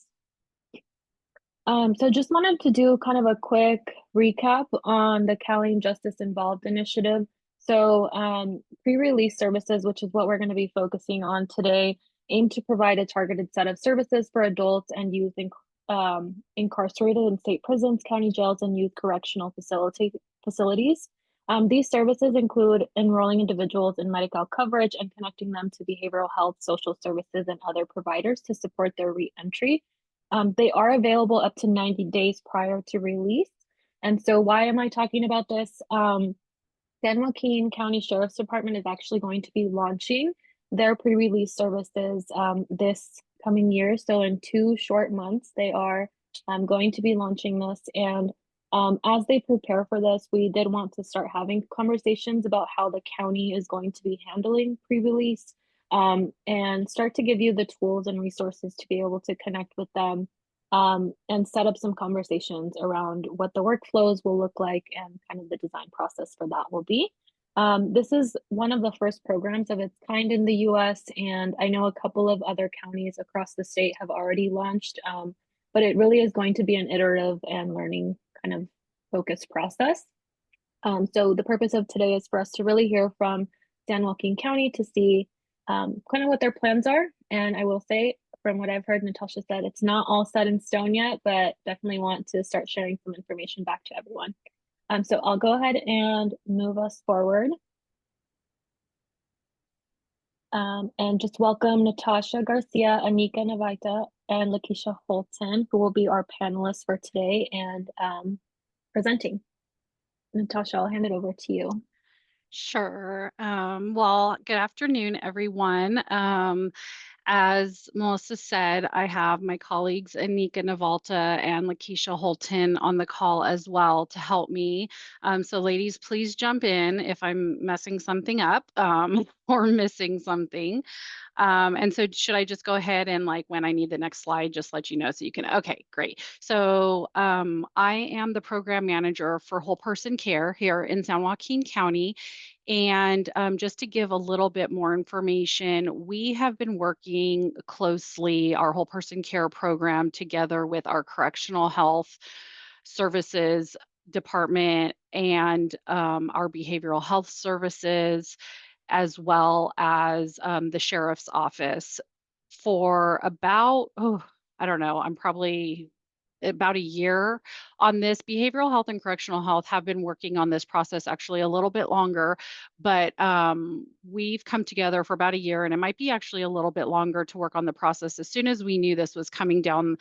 So just wanted to do kind of a quick recap on the CalAIM Justice Involved initiative. So pre-release services, which is what we're going to be focusing on today, aim to provide a targeted set of services for adults and youth incarcerated in state prisons, county jails, and youth correctional facilities. These services include enrolling individuals in Medi-Cal coverage and connecting them to behavioral health, social services, and other providers to support their re-entry. They are available up to 90 days prior to release. And so why am I talking about this? San Joaquin County Sheriff's Department is actually going to be launching their pre-release services this coming year. So in 2 short months, they are going to be launching this. And as they prepare for this, we did want to start having conversations about how the county is going to be handling pre-release and start to give you the tools and resources to be able to connect with them and set up some conversations around what the workflows will look like and kind of the design process for that will be. This is one of the first programs of its kind in the US, and I know a couple of other counties across the state have already launched, but it really is going to be an iterative and learning kind of focused process. So the purpose of today is for us to really hear from San Joaquin County to see kind of what their plans are. And I will say, from what I've heard, Natasha said, it's not all set in stone yet, but definitely want to start sharing some information back to everyone. So I'll go ahead and move us forward. And just welcome Natasha Garcia, Anika Navaita, and Lakeisha Holton, who will be our panelists for today and presenting. Natasha, I'll hand it over to you.
Sure. Well, good afternoon, everyone. As Melissa said, I have my colleagues Anika Navalta and Lakeisha Holton on the call as well to help me. So ladies, please jump in if I'm messing something up or missing something. And so should I just go ahead and like when I need the next slide, just let you know so you can, okay, great. So I am the program manager for whole person care here in San Joaquin County. And just to give a little bit more information, we have been working closely, our whole person care program, together with our correctional health services department and our behavioral health services, as well as the sheriff's office for about, I don't know, I'm probably about a year on this. Behavioral health and correctional health have been working on this process actually a little bit longer, but we've come together for about a year, and it might be actually a little bit longer to work on the process. As soon as we knew this was coming down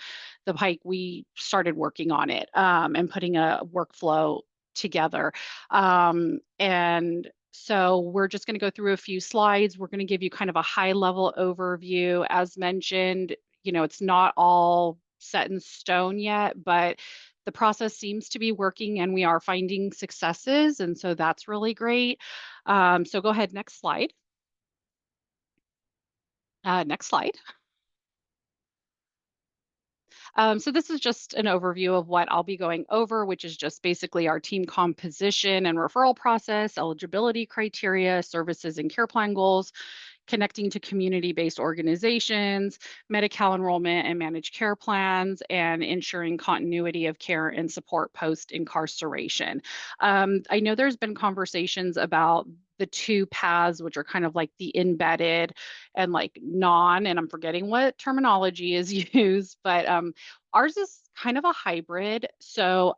the pike, we started working on it and putting a workflow together. And so we're just going to go through a few slides. We're going to give you kind of a high level overview. As mentioned, it's not all set in stone yet, but the process seems to be working and we are finding successes. And so that's really great. So go ahead, next slide. Next slide. So this is just an overview of what I'll be going over, which is just basically our team composition and referral process, eligibility criteria, services and care plan goals, connecting to community-based organizations, Medi-Cal enrollment and managed care plans, and ensuring continuity of care and support post-incarceration. I know there's been conversations about the 2 paths, which are kind of like the embedded and like non, and I'm forgetting what terminology is used, but ours is kind of a hybrid. So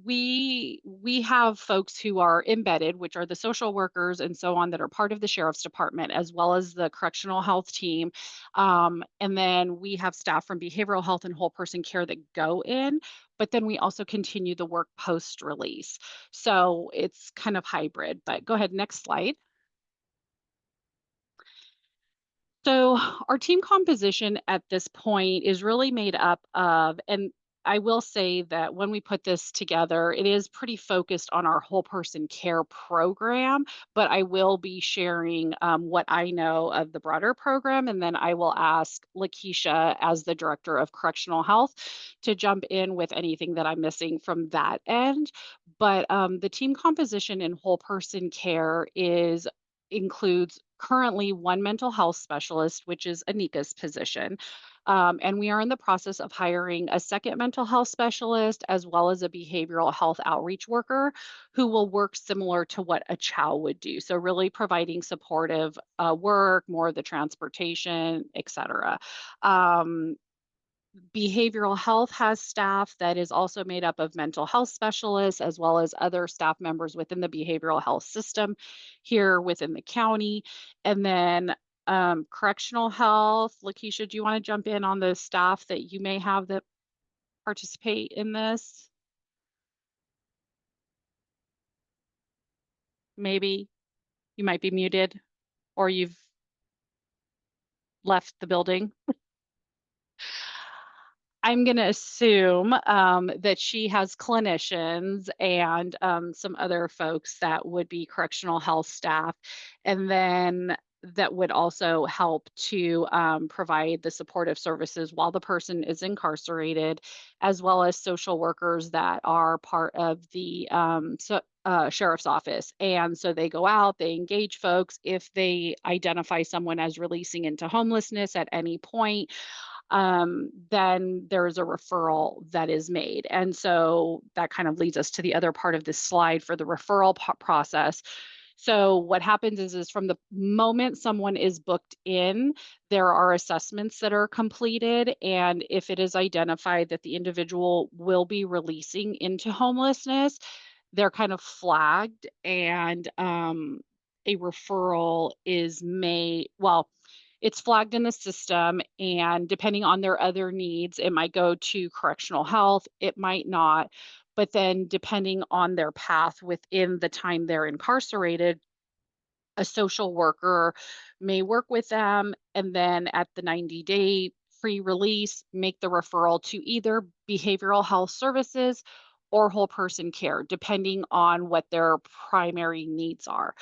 we have folks who are embedded, which are the social workers and so on that are part of the sheriff's department, as well as the correctional health team. And then we have staff from behavioral health and whole person care that go in, but then we also continue the work post release. So it's kind of hybrid, but go ahead, next slide. So our team composition at this point is really made up of, and I will say that when we put this together, it is pretty focused on our whole person care program, but I will be sharing what I know of the broader program. And then I will ask Lakeisha, as the director of correctional health, to jump in with anything that I'm missing from that end. But the team composition in whole person care includes currently 1 mental health specialist, which is Anika's position. And we are in the process of hiring a 2nd mental health specialist, as well as a behavioral health outreach worker who will work similar to what a CHOW would do. So really providing supportive work, more of the transportation, et cetera. Behavioral health has staff that is also made up of mental health specialists as well as other staff members within the behavioral health system here within the county. And then correctional health. Lakeisha, do you want to jump in on the staff that you may have that participate in this? Maybe you might be muted or you've left the building. I'm going to assume that she has clinicians and some other folks that would be correctional health staff, and then that would also help to provide the supportive services while the person is incarcerated, as well as social workers that are part of the sheriff's office. And so they go out, they engage folks. If they identify someone as releasing into homelessness at any point, then there's a referral that is made. And so that kind of leads us to the other part of this slide for the referral process. So what happens is from the moment someone is booked in, there are assessments that are completed. And if it is identified that the individual will be releasing into homelessness, they're kind of flagged, and a referral is made. Well, it's flagged in the system, and depending on their other needs, it might go to correctional health, it might not. But then depending on their path within the time they're incarcerated, a social worker may work with them, and then at the 90-day pre-release, make the referral to either behavioral health services or whole person care, depending on what their primary needs are.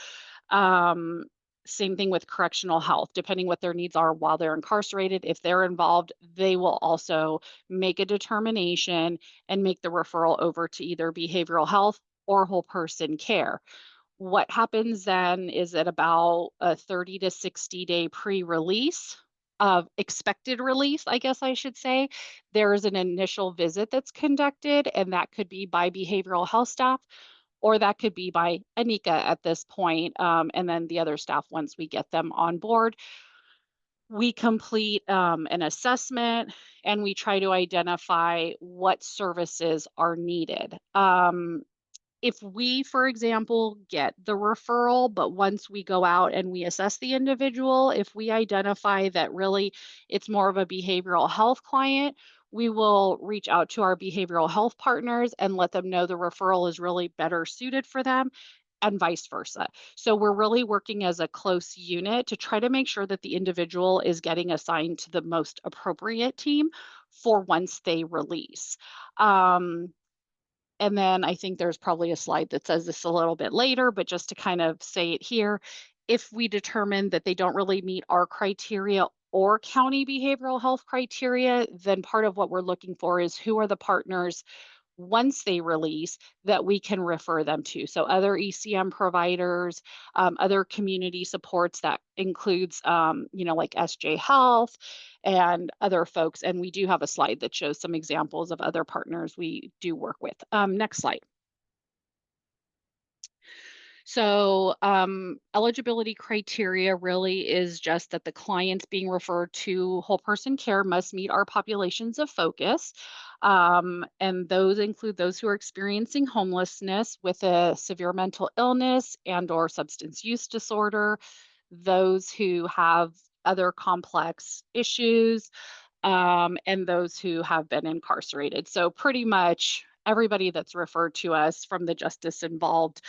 Same thing with correctional health, depending what their needs are while they're incarcerated. If they're involved, they will also make a determination and make the referral over to either behavioral health or whole person care. What happens then is at about a 30 to 60 day pre-release of expected release, I guess I should say, there is an initial visit that's conducted, and that could be by behavioral health staff, or that could be by Anika at this point, and then the other staff once we get them on board. We complete an assessment, and we try to identify what services are needed. If we, for example, get the referral, but once we go out and we assess the individual, if we identify that really it's more of a behavioral health client, we will reach out to our behavioral health partners and let them know the referral is really better suited for them, and vice versa. So we're really working as a close unit to try to make sure that the individual is getting assigned to the most appropriate team for once they release. And then I think there's probably a slide that says this a little bit later, but just to kind of say it here, if we determine that they don't really meet our criteria or county behavioral health criteria, then part of what we're looking for is who are the partners once they release that we can refer them to. So other ECM providers, other community supports that includes, like SJ Health and other folks. And we do have a slide that shows some examples of other partners we do work with. Next slide. So eligibility criteria really is just that the clients being referred to whole person care must meet our populations of focus. And those include those who are experiencing homelessness with a severe mental illness and/or substance use disorder, those who have other complex issues, and those who have been incarcerated. So pretty much everybody that's referred to us from the justice involved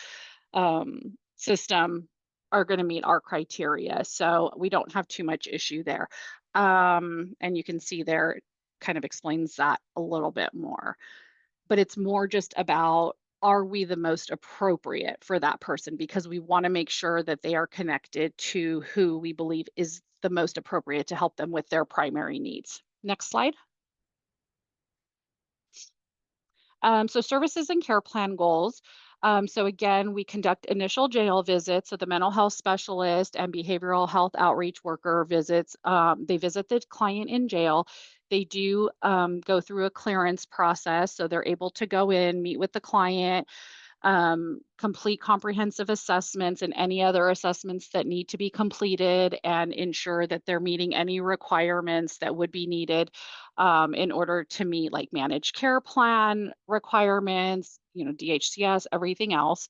system are going to meet our criteria. So we don't have too much issue there. And you can see there, it kind of explains that a little bit more. But it's more just about, are we the most appropriate for that person? Because we want to make sure that they are connected to who we believe is the most appropriate to help them with their primary needs. Next slide. So services and care plan goals. So again, we conduct initial jail visits. So the mental health specialist and behavioral health outreach worker visits. They visit the client in jail. They do go through a clearance process. So they're able to go in, meet with the client, complete comprehensive assessments and any other assessments that need to be completed, and ensure that they're meeting any requirements that would be needed in order to meet like managed care plan requirements, DHCS, everything else.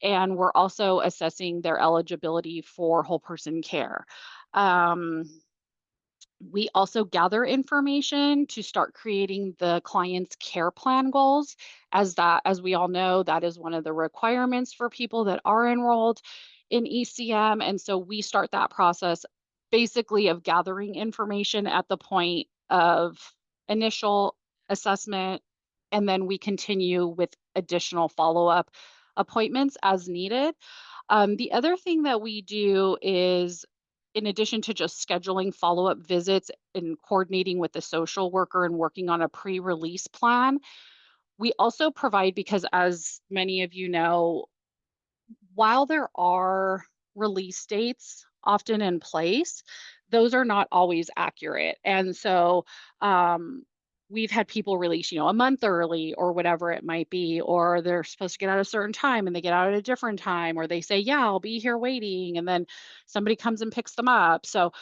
And we're also assessing their eligibility for whole person care. We also gather information to start creating the client's care plan goals, as we all know, that is one of the requirements for people that are enrolled in ECM. And so we start that process basically of gathering information at the point of initial assessment, and then we continue with additional follow-up appointments as needed. The other thing that we do is, in addition to just scheduling follow-up visits and coordinating with the social worker and working on a pre-release plan, we also provide, because as many of you know, while there are release dates often in place, those are not always accurate. And so we've had people release, a month early or whatever it might be, or they're supposed to get out at a certain time and they get out at a different time, or they say, yeah, I'll be here waiting, and then somebody comes and picks them up. So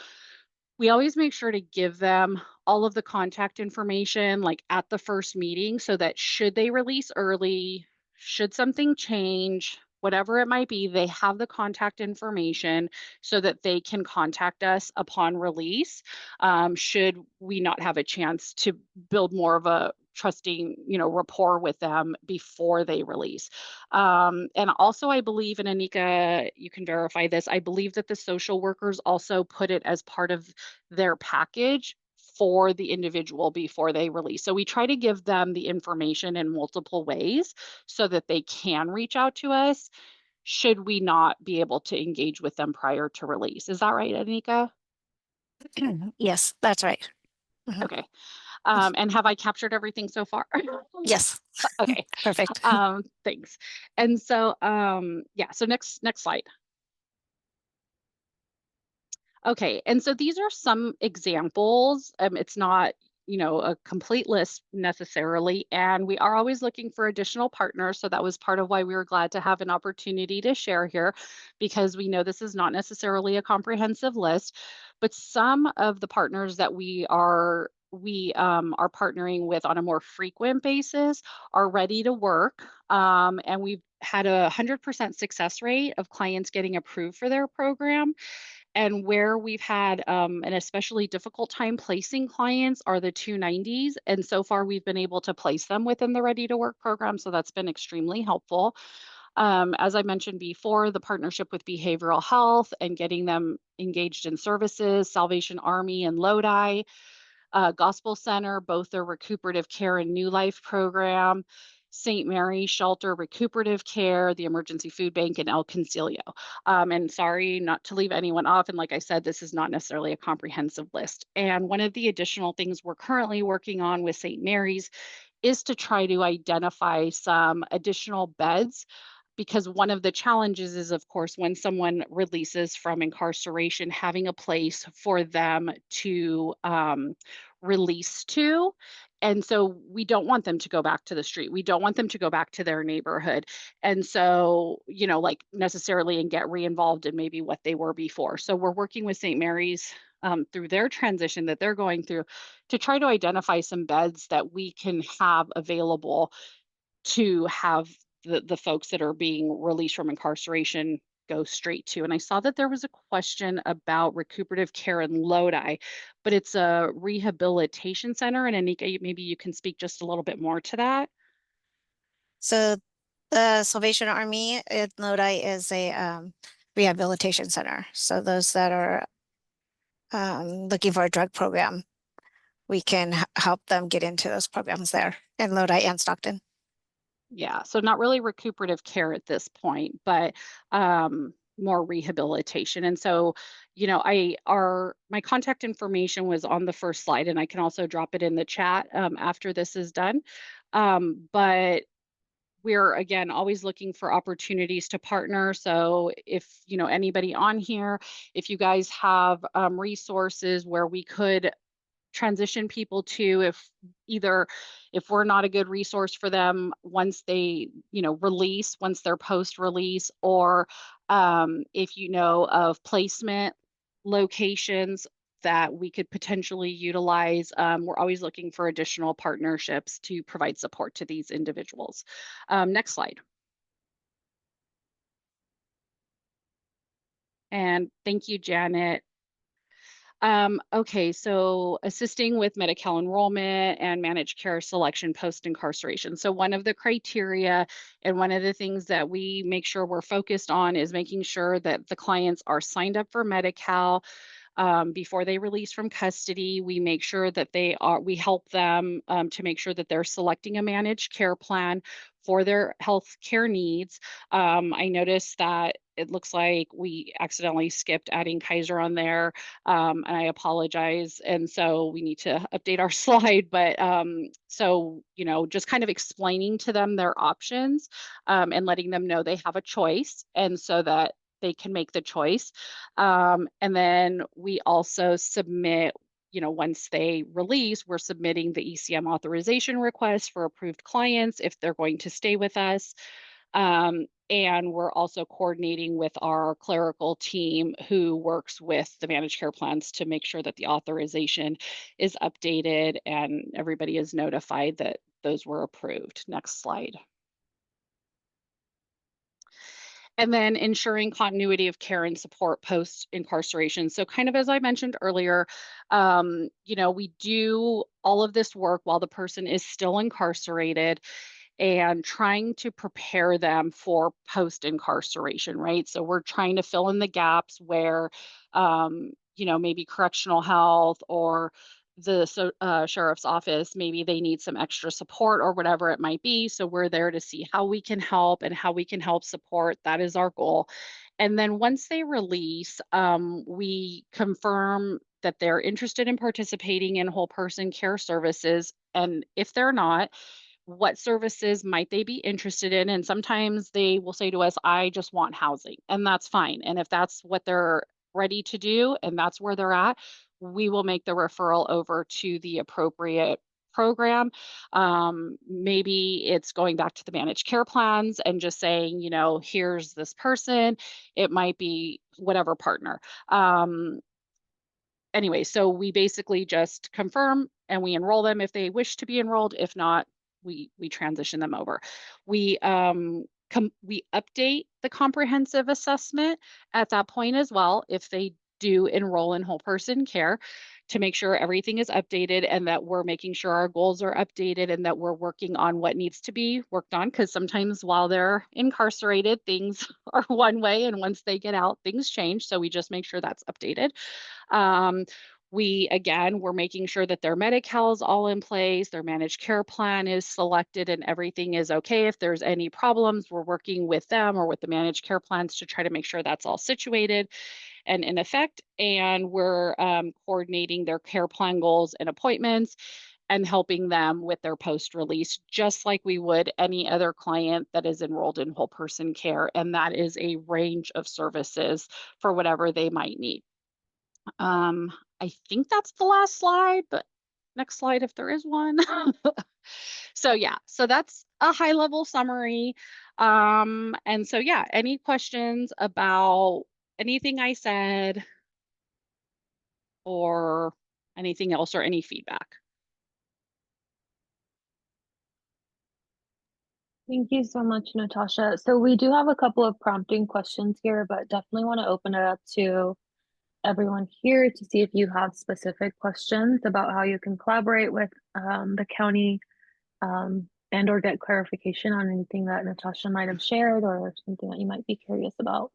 we always make sure to give them all of the contact information like at the first meeting, so that should they release early, should something change, whatever it might be, they have the contact information so that they can contact us upon release, should we not have a chance to build more of a trusting, rapport with them before they release. And also, I believe, and Anika, you can verify this, I believe that the social workers also put it as part of their package for the individual before they release. So we try to give them the information in multiple ways so that they can reach out to us should we not be able to engage with them prior to release. Is that right, Anika?
Yes, that's right. Mhm.
Okay. And have I captured everything so far?
Yes.
Okay.
Perfect.
Thanks. And so, yeah, so next slide. Okay, and so these are some examples. It's not, a complete list necessarily, and we are always looking for additional partners. So that was part of why we were glad to have an opportunity to share here, because we know this is not necessarily a comprehensive list, but some of the partners that we are partnering with on a more frequent basis are ready to work, and we've had 100% success rate of clients getting approved for their program. And where we've had an especially difficult time placing clients are the 290s. And so far, we've been able to place them within the Ready to Work program. So that's been extremely helpful. As I mentioned before, the partnership with behavioral health and getting them engaged in services, Salvation Army and Lodi, Gospel Center, both their recuperative care and new life program, St. Mary's Shelter Recuperative Care, the Emergency Food Bank, and El Concilio. And sorry not to leave anyone off. And like I said, this is not necessarily a comprehensive list. And one of the additional things we're currently working on with St. Mary's is to try to identify some additional beds, because one of the challenges is, of course, when someone releases from incarceration, having a place for them to release to. And so we don't want them to go back to the street. We don't want them to go back to their neighborhood. And so, like necessarily and get re-involved in maybe what they were before. So we're working with St. Mary's through their transition that they're going through to try to identify some beds that we can have available to have the folks that are being released from incarceration go straight to. And I saw that there was a question about recuperative care in Lodi, but it's a rehabilitation center. And Anika, maybe you can speak just a little bit more to that.
So the Salvation Army in Lodi is a rehabilitation center. So those that are looking for a drug program, we can help them get into those programs there in Lodi and Stockton.
Yeah, so not really recuperative care at this point, but more rehabilitation. And so, my contact information was on the first slide, and I can also drop it in the chat after this is done. But we're, again, always looking for opportunities to partner. So if, anybody on here, if you guys have resources where we could transition people to, if we're not a good resource for them once they, release, once they're post-release, or if you know of placement locations that we could potentially utilize. We're always looking for additional partnerships to provide support to these individuals. Next slide. And thank you, Janet. Okay, so assisting with Medi-Cal enrollment and managed care selection post-incarceration. So one of the criteria and one of the things that we make sure we're focused on is making sure that the clients are signed up for Medi-Cal before they release from custody. We make sure that we help them to make sure that they're selecting a managed care plan for their health care needs. I noticed that it looks like we accidentally skipped adding Kaiser on there, and I apologize. And so we need to update our slide, but so, just kind of explaining to them their options and letting them know they have a choice, and so that they can make the choice. And then we also submit, once they release, we're submitting the ECM authorization request for approved clients if they're going to stay with us. And we're also coordinating with our clerical team who works with the managed care plans to make sure that the authorization is updated and everybody is notified that those were approved. Next slide. And then ensuring continuity of care and support post-incarceration. So kind of as I mentioned earlier, we do all of this work while the person is still incarcerated and trying to prepare them for post-incarceration, right? So we're trying to fill in the gaps where, maybe correctional health or the sheriff's office, maybe they need some extra support or whatever it might be. So we're there to see how we can help and how we can help support. That is our goal. And then once they release, we confirm that they're interested in participating in whole person care services. And if they're not, what services might they be interested in? And sometimes they will say to us, I just want housing, and that's fine. And if that's what they're ready to do and that's where they're at, we will make the referral over to the appropriate program. Maybe it's going back to the managed care plans and just saying, here's this person. It might be whatever partner. Anyway, so we basically just confirm and we enroll them if they wish to be enrolled. If not, we transition them over. We update the comprehensive assessment at that point as well if they do enroll in whole person care, to make sure everything is updated and that we're making sure our goals are updated and that we're working on what needs to be worked on, because sometimes while they're incarcerated, things are one way, and once they get out, things change. So we just make sure that's updated. We're making sure that their Medi-Cal is all in place, their managed care plan is selected, and everything is okay. If there's any problems, we're working with them or with the managed care plans to try to make sure that's all situated and in effect. And we're coordinating their care plan goals and appointments and helping them with their post-release, just like we would any other client that is enrolled in whole person care. And that is a range of services for whatever they might need. I think that's the last slide, but next slide if there is one. So that's a high level summary. And so any questions about anything I said or anything else or any feedback?
Thank you so much, Natasha. So we do have a couple of prompting questions here, but definitely want to open it up to everyone here to see if you have specific questions about how you can collaborate with the county and or get clarification on anything that Natasha might have shared or something that you might be curious about.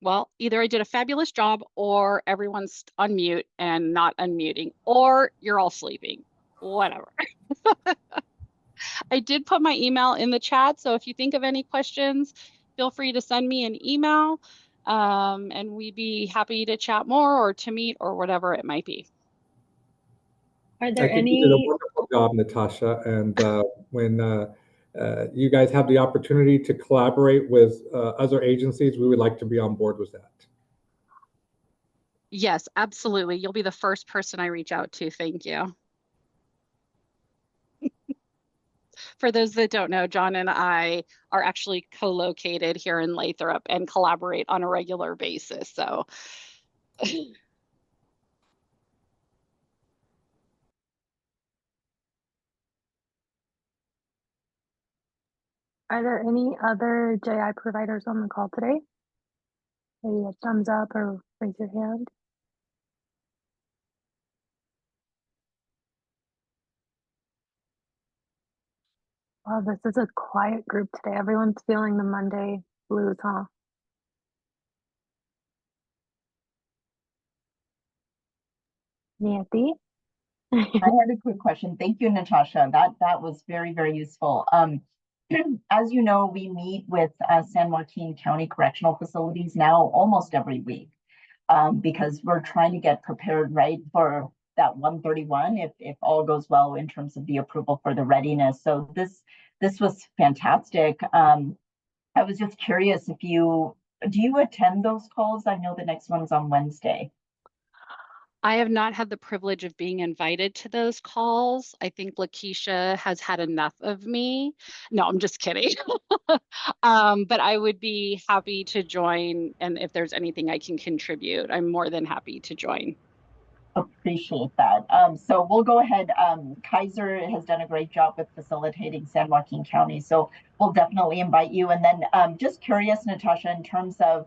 Well, either I did a fabulous job or everyone's on mute and not unmuting, or you're all sleeping, whatever. I did put my email in the chat, so if you think of any questions, feel free to send me an email, and we'd be happy to chat more or to meet or whatever it might be.
Are there
I think you did a wonderful job, Natasha. And when you guys have the opportunity to collaborate with other agencies, we would like to be on board with that.
Yes, absolutely. You'll be the first person I reach out to. Thank you. For those that don't know, John and I are actually co-located here in Lathrop and collaborate on a regular basis. So
Are there any other JI providers on the call today? Maybe a thumbs up or raise your hand. Wow, this is a quiet group today. Everyone's feeling the Monday blues, huh? Nancy?
I had a quick question. Thank you, Natasha. That was very, very useful. As you know, we meet with San Joaquin County Correctional Facilities now almost every week because we're trying to get prepared, right, for that 131 if all goes well in terms of the approval for the readiness. So this was fantastic. I was just curious if do you attend those calls? I know the next one's on Wednesday.
I have not had the privilege of being invited to those calls. I think Lakeisha has had enough of me. No, I'm just kidding. But I would be happy to join. And if there's anything I can contribute, I'm more than happy to join.
Appreciate that. So we'll go ahead. Kaiser has done a great job with facilitating San Joaquin County. So we'll definitely invite you. And then just curious, Natasha, in terms of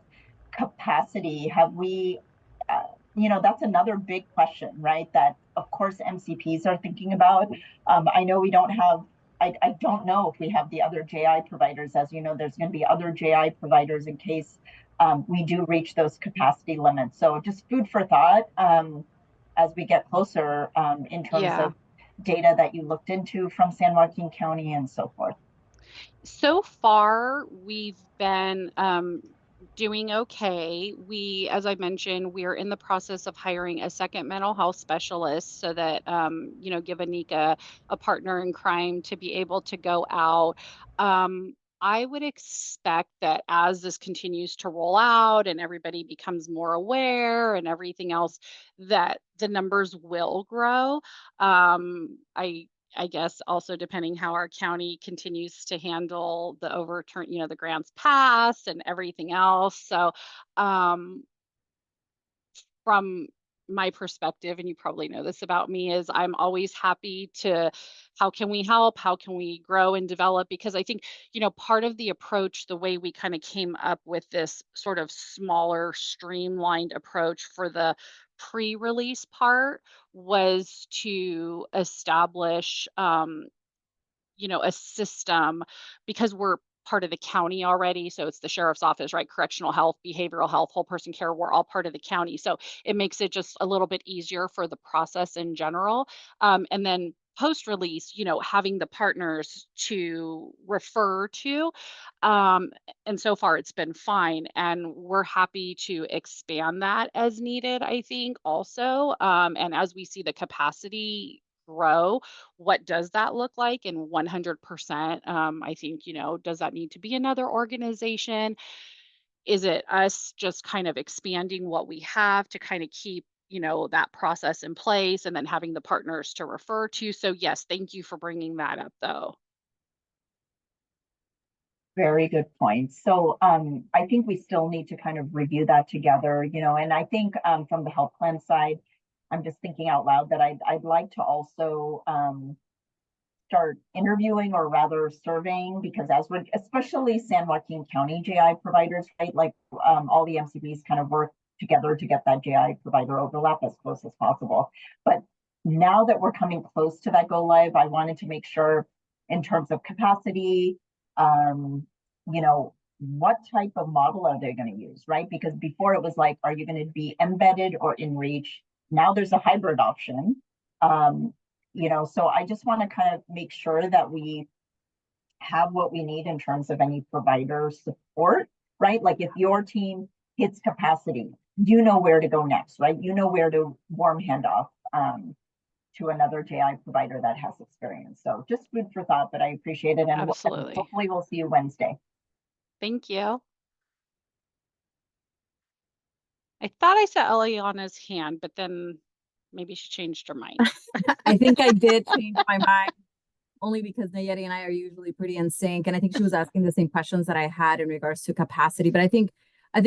capacity, have we, that's another big question, right? That of course MCPs are thinking about. I know we don't have, I don't know if we have the other JI providers. As you know, there's going to be other JI providers in case we do reach those capacity limits. So just food for thought as we get closer in terms of data that you looked into from San Joaquin County and so forth.
So far, we've been doing okay. As I mentioned, we're in the process of hiring a second mental health specialist so that, give Anika a partner in crime to be able to go out. I would expect that as this continues to roll out and everybody becomes more aware and everything else, that the numbers will grow. I guess also depending how our county continues to handle the overturn, the grants pass and everything else. So from my perspective, and you probably know this about me, is I'm always happy to, how can we help? How can we grow and develop? Because I think, part of the approach, the way we kind of came up with this sort of smaller, streamlined approach for the pre-release part was to establish a system, because we're part of the county already. So it's the sheriff's office, right? Correctional health, behavioral health, whole person care. We're all part of the county. So it makes it just a little bit easier for the process in general. And then post release, having the partners to refer to. And so far it's been fine. And we're happy to expand that as needed, I think, also. And as we see the capacity grow, what does that look like? And 100%, I think, does that need to be another organization? Is it us just kind of expanding what we have to kind of keep, that process in place and then having the partners to refer to? So yes, thank you for bringing that up though.
Very good point. So I think we still need to kind of review that together, and I think from the health plan side, I'm just thinking out loud that I'd like to also start interviewing, or rather surveying, because especially San Joaquin County JI providers, right? Like all the MCPs kind of work together to get that JI provider overlap as close as possible. But now that we're coming close to that go live, I wanted to make sure in terms of capacity, what type of model are they going to use, right? Because before it was like, are you going to be embedded or in reach? Now there's a hybrid option. So I just want to kind of make sure that we have what we need in terms of any provider support, right? Like if your team hits capacity, you know where to go next, right? You know where to warm handoff. to another JI provider that has experience. So just food for thought, but I appreciate it. And
Absolutely.
hopefully we'll see you Wednesday.
Thank you. I thought I saw Eliana's hand, but then maybe she changed her mind.
I think I did change my mind only because Nayeli and I are usually pretty in sync. And I think she was asking the same questions that I had in regards to capacity, but I think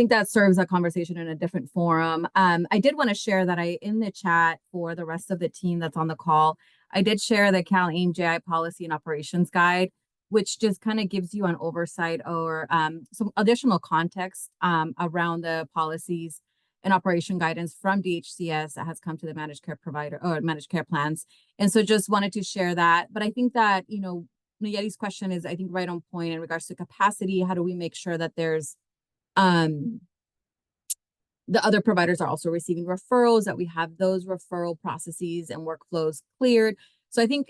that serves a conversation in a different forum. I did want to share that in the chat for the rest of the team that's on the call, I did share the CalAIM JI policy and operations guide, which just kind of gives you an oversight or some additional context around the policies and operation guidance from DHCS that has come to the managed care provider or managed care plans. And so just wanted to share that. But I think that, you know, Nayeli's question is, I think, right on point in regards to capacity. How do we make sure that there's the other providers are also receiving referrals, that we have those referral processes and workflows cleared. So I think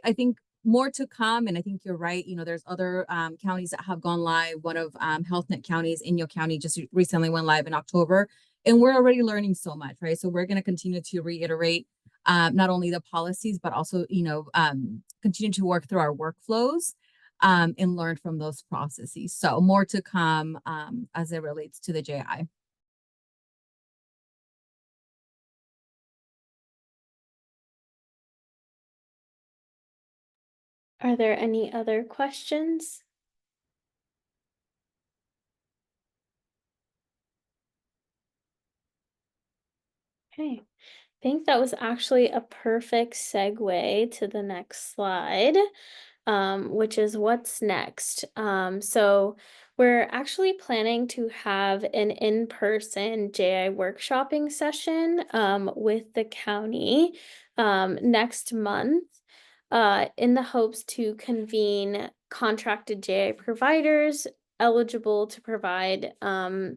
more to come. And I think you're right. You know, there's other counties that have gone live. One of HealthNet counties, Inyo County, just recently went live in October. And we're already learning so much, right? So we're going to continue to reiterate not only the policies, but also, you know, continue to work through our workflows and learn from those processes. So more to come as it relates to the JI.
Are there any other questions? Okay, I think that was actually a perfect segue to the next slide, which is what's next. So we're actually planning to have an in-person JI workshopping session with the county next month in the hopes to convene contracted JI providers eligible to provide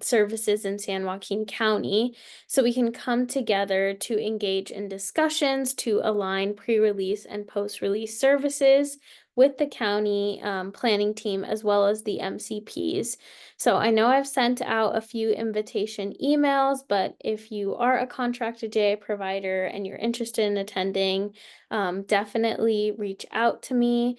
services in San Joaquin County, so we can come together to engage in discussions to align pre-release and post-release services with the county planning team as well as the MCPs. So I know I've sent out a few invitation emails, but if you are a contracted JI provider and you're interested in attending, definitely reach out to me.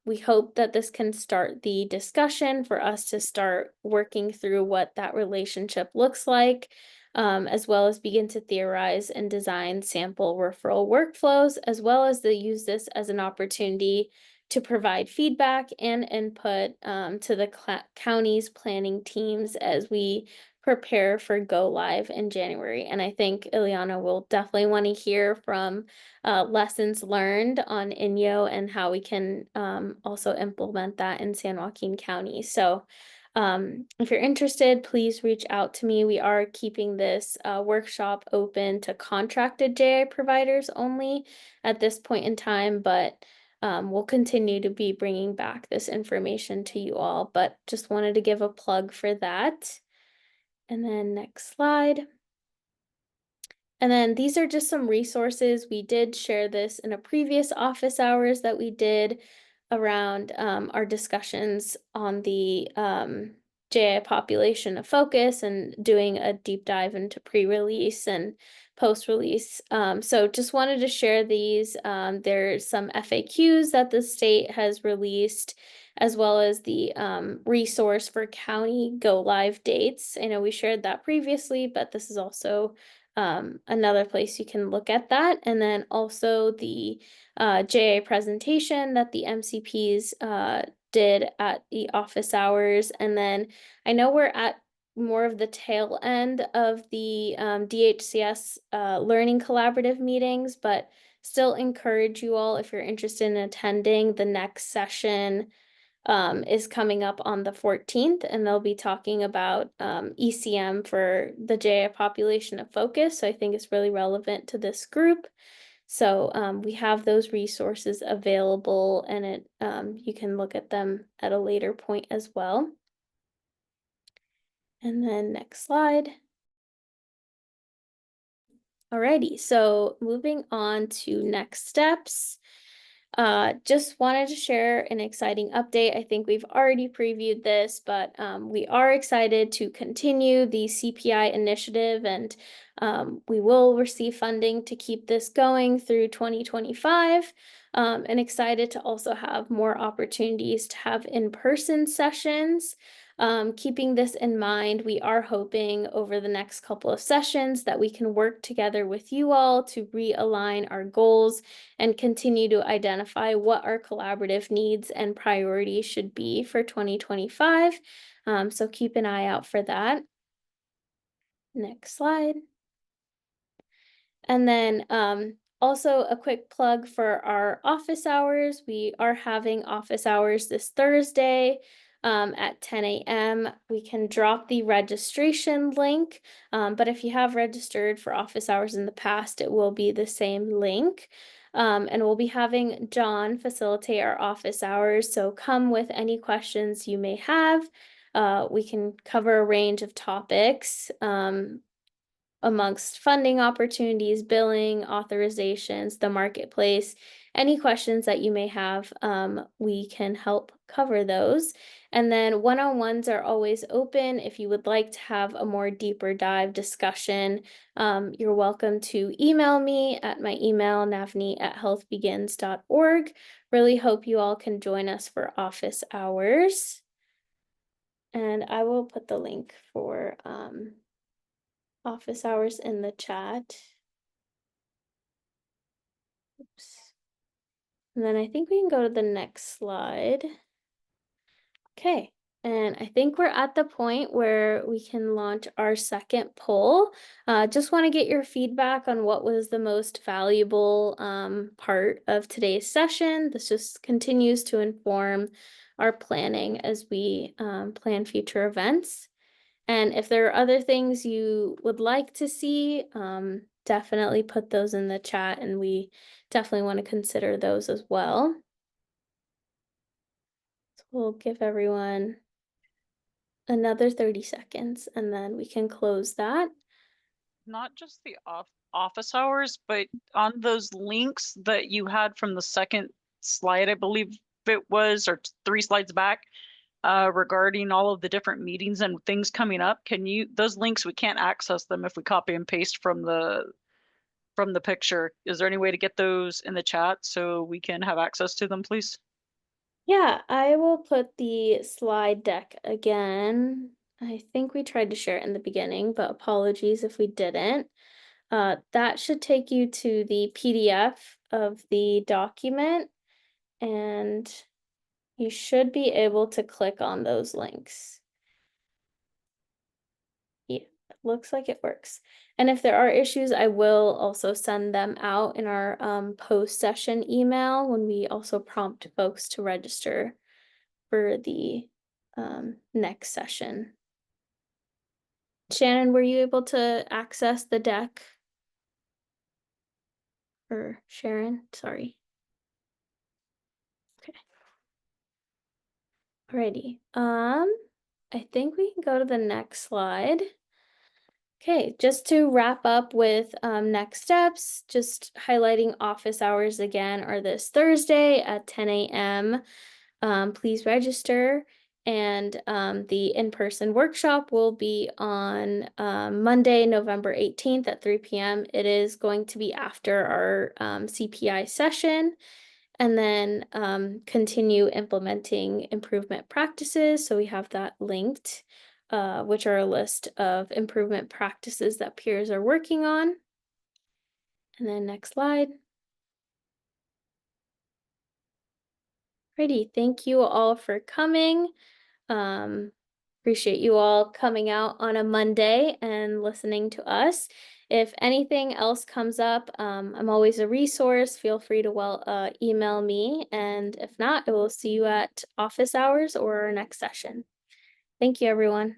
We hope that this can start the discussion for us to start working through what that relationship looks like, as well as begin to theorize and design sample referral workflows, as well as to use this as an opportunity to provide feedback and input to the county's planning teams as we prepare for go live in January. And I think Ileana will definitely want to hear from lessons learned on Inyo and how we can also implement that in San Joaquin County. So if you're interested, please reach out to me. We are keeping this workshop open to contracted JI providers only at this point in time, but we'll continue to be bringing back this information to you all, but just wanted to give a plug for that. And then next slide. And then these are just some resources. We did share this in a previous office hours that we did around our discussions on the JI population of focus and doing a deep dive into pre-release and post-release. So just wanted to share these. There's some FAQs that the state has released, as well as the resource for county go live dates. I know we shared that previously, but this is also another place you can look at that. And then also the JA presentation that the MCPs did at the office hours. And then I know we're at more of the tail end of the DHCS learning collaborative meetings, but still encourage you all, if you're interested in attending, the next session is coming up on the 14th, and they'll be talking about ECM for the JI population of focus. So I think it's really relevant to this group. So we have those resources available, and you can look at them at a later point as well. And then next slide. Alrighty, so moving on to next steps. Just wanted to share an exciting update. I think we've already previewed this, but we are excited to continue the CPI initiative, and we will receive funding to keep this going through 2025. And excited to also have more opportunities to have in-person sessions. Keeping this in mind, we are hoping over the next couple of sessions that we can work together with you all to realign our goals and continue to identify what our collaborative needs and priorities should be for 2025. So keep an eye out for that. Next slide. And then also a quick plug for our office hours. We are having office hours this Thursday at 10 a.m. We can drop the registration link, but if you have registered for office hours in the past, it will be the same link. And we'll be having John facilitate our office hours, so come with any questions you may have. We can cover a range of topics amongst funding opportunities, billing, authorizations, the marketplace. Any questions that you may have, we can help cover those. And then one-on-ones are always open. If you would like to have a more deeper dive discussion, you're welcome to email me at my email, navneet@healthbegins.org. Really hope you all can join us for office hours. And I will put the link for office hours in the chat. Oops. And then I think we can go to the next slide. Okay, and I think we're at the point where we can launch our second poll. Just want to get your feedback on what was the most valuable part of today's session. This just continues to inform our planning as we plan future events. And if there are other things you would like to see, definitely put those in the chat, and we definitely want to consider those as well. So we'll give everyone another 30 seconds and then we can close that.
Not just the office hours, but on those links that you had from the second slide, I believe it was, or 3 slides back, regarding all of the different meetings and things coming up. Those links, we can't access them if we copy and paste from the picture. Is there any way to get those in the chat so we can have access to them, please?
Yeah, I will put the slide deck again. I think we tried to share it in the beginning, but apologies if we didn't. That should take you to the PDF of the document, and you should be able to click on those links. Yeah, it looks like it works. And if there are issues, I will also send them out in our post-session email when we also prompt folks to register for the next session. Shannon, were you able to access the deck? Or Sharon, sorry. Okay. Alrighty. I think we can go to the next slide. Okay, just to wrap up with next steps, just highlighting office hours again are this Thursday at 10 a.m. Please register. And the in-person workshop will be on Monday, November 18th at 3 p.m. It is going to be after our CPI session, and then continue implementing improvement practices. So we have that linked, which are a list of improvement practices that peers are working on. And then next slide. Alrighty, thank you all for coming. Appreciate you all coming out on a Monday and listening to us. If anything else comes up, I'm always a resource. Feel free to email me. And if not, I will see you at office hours or our next session. Thank you, everyone.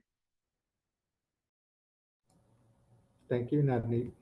Thank you, Navneet.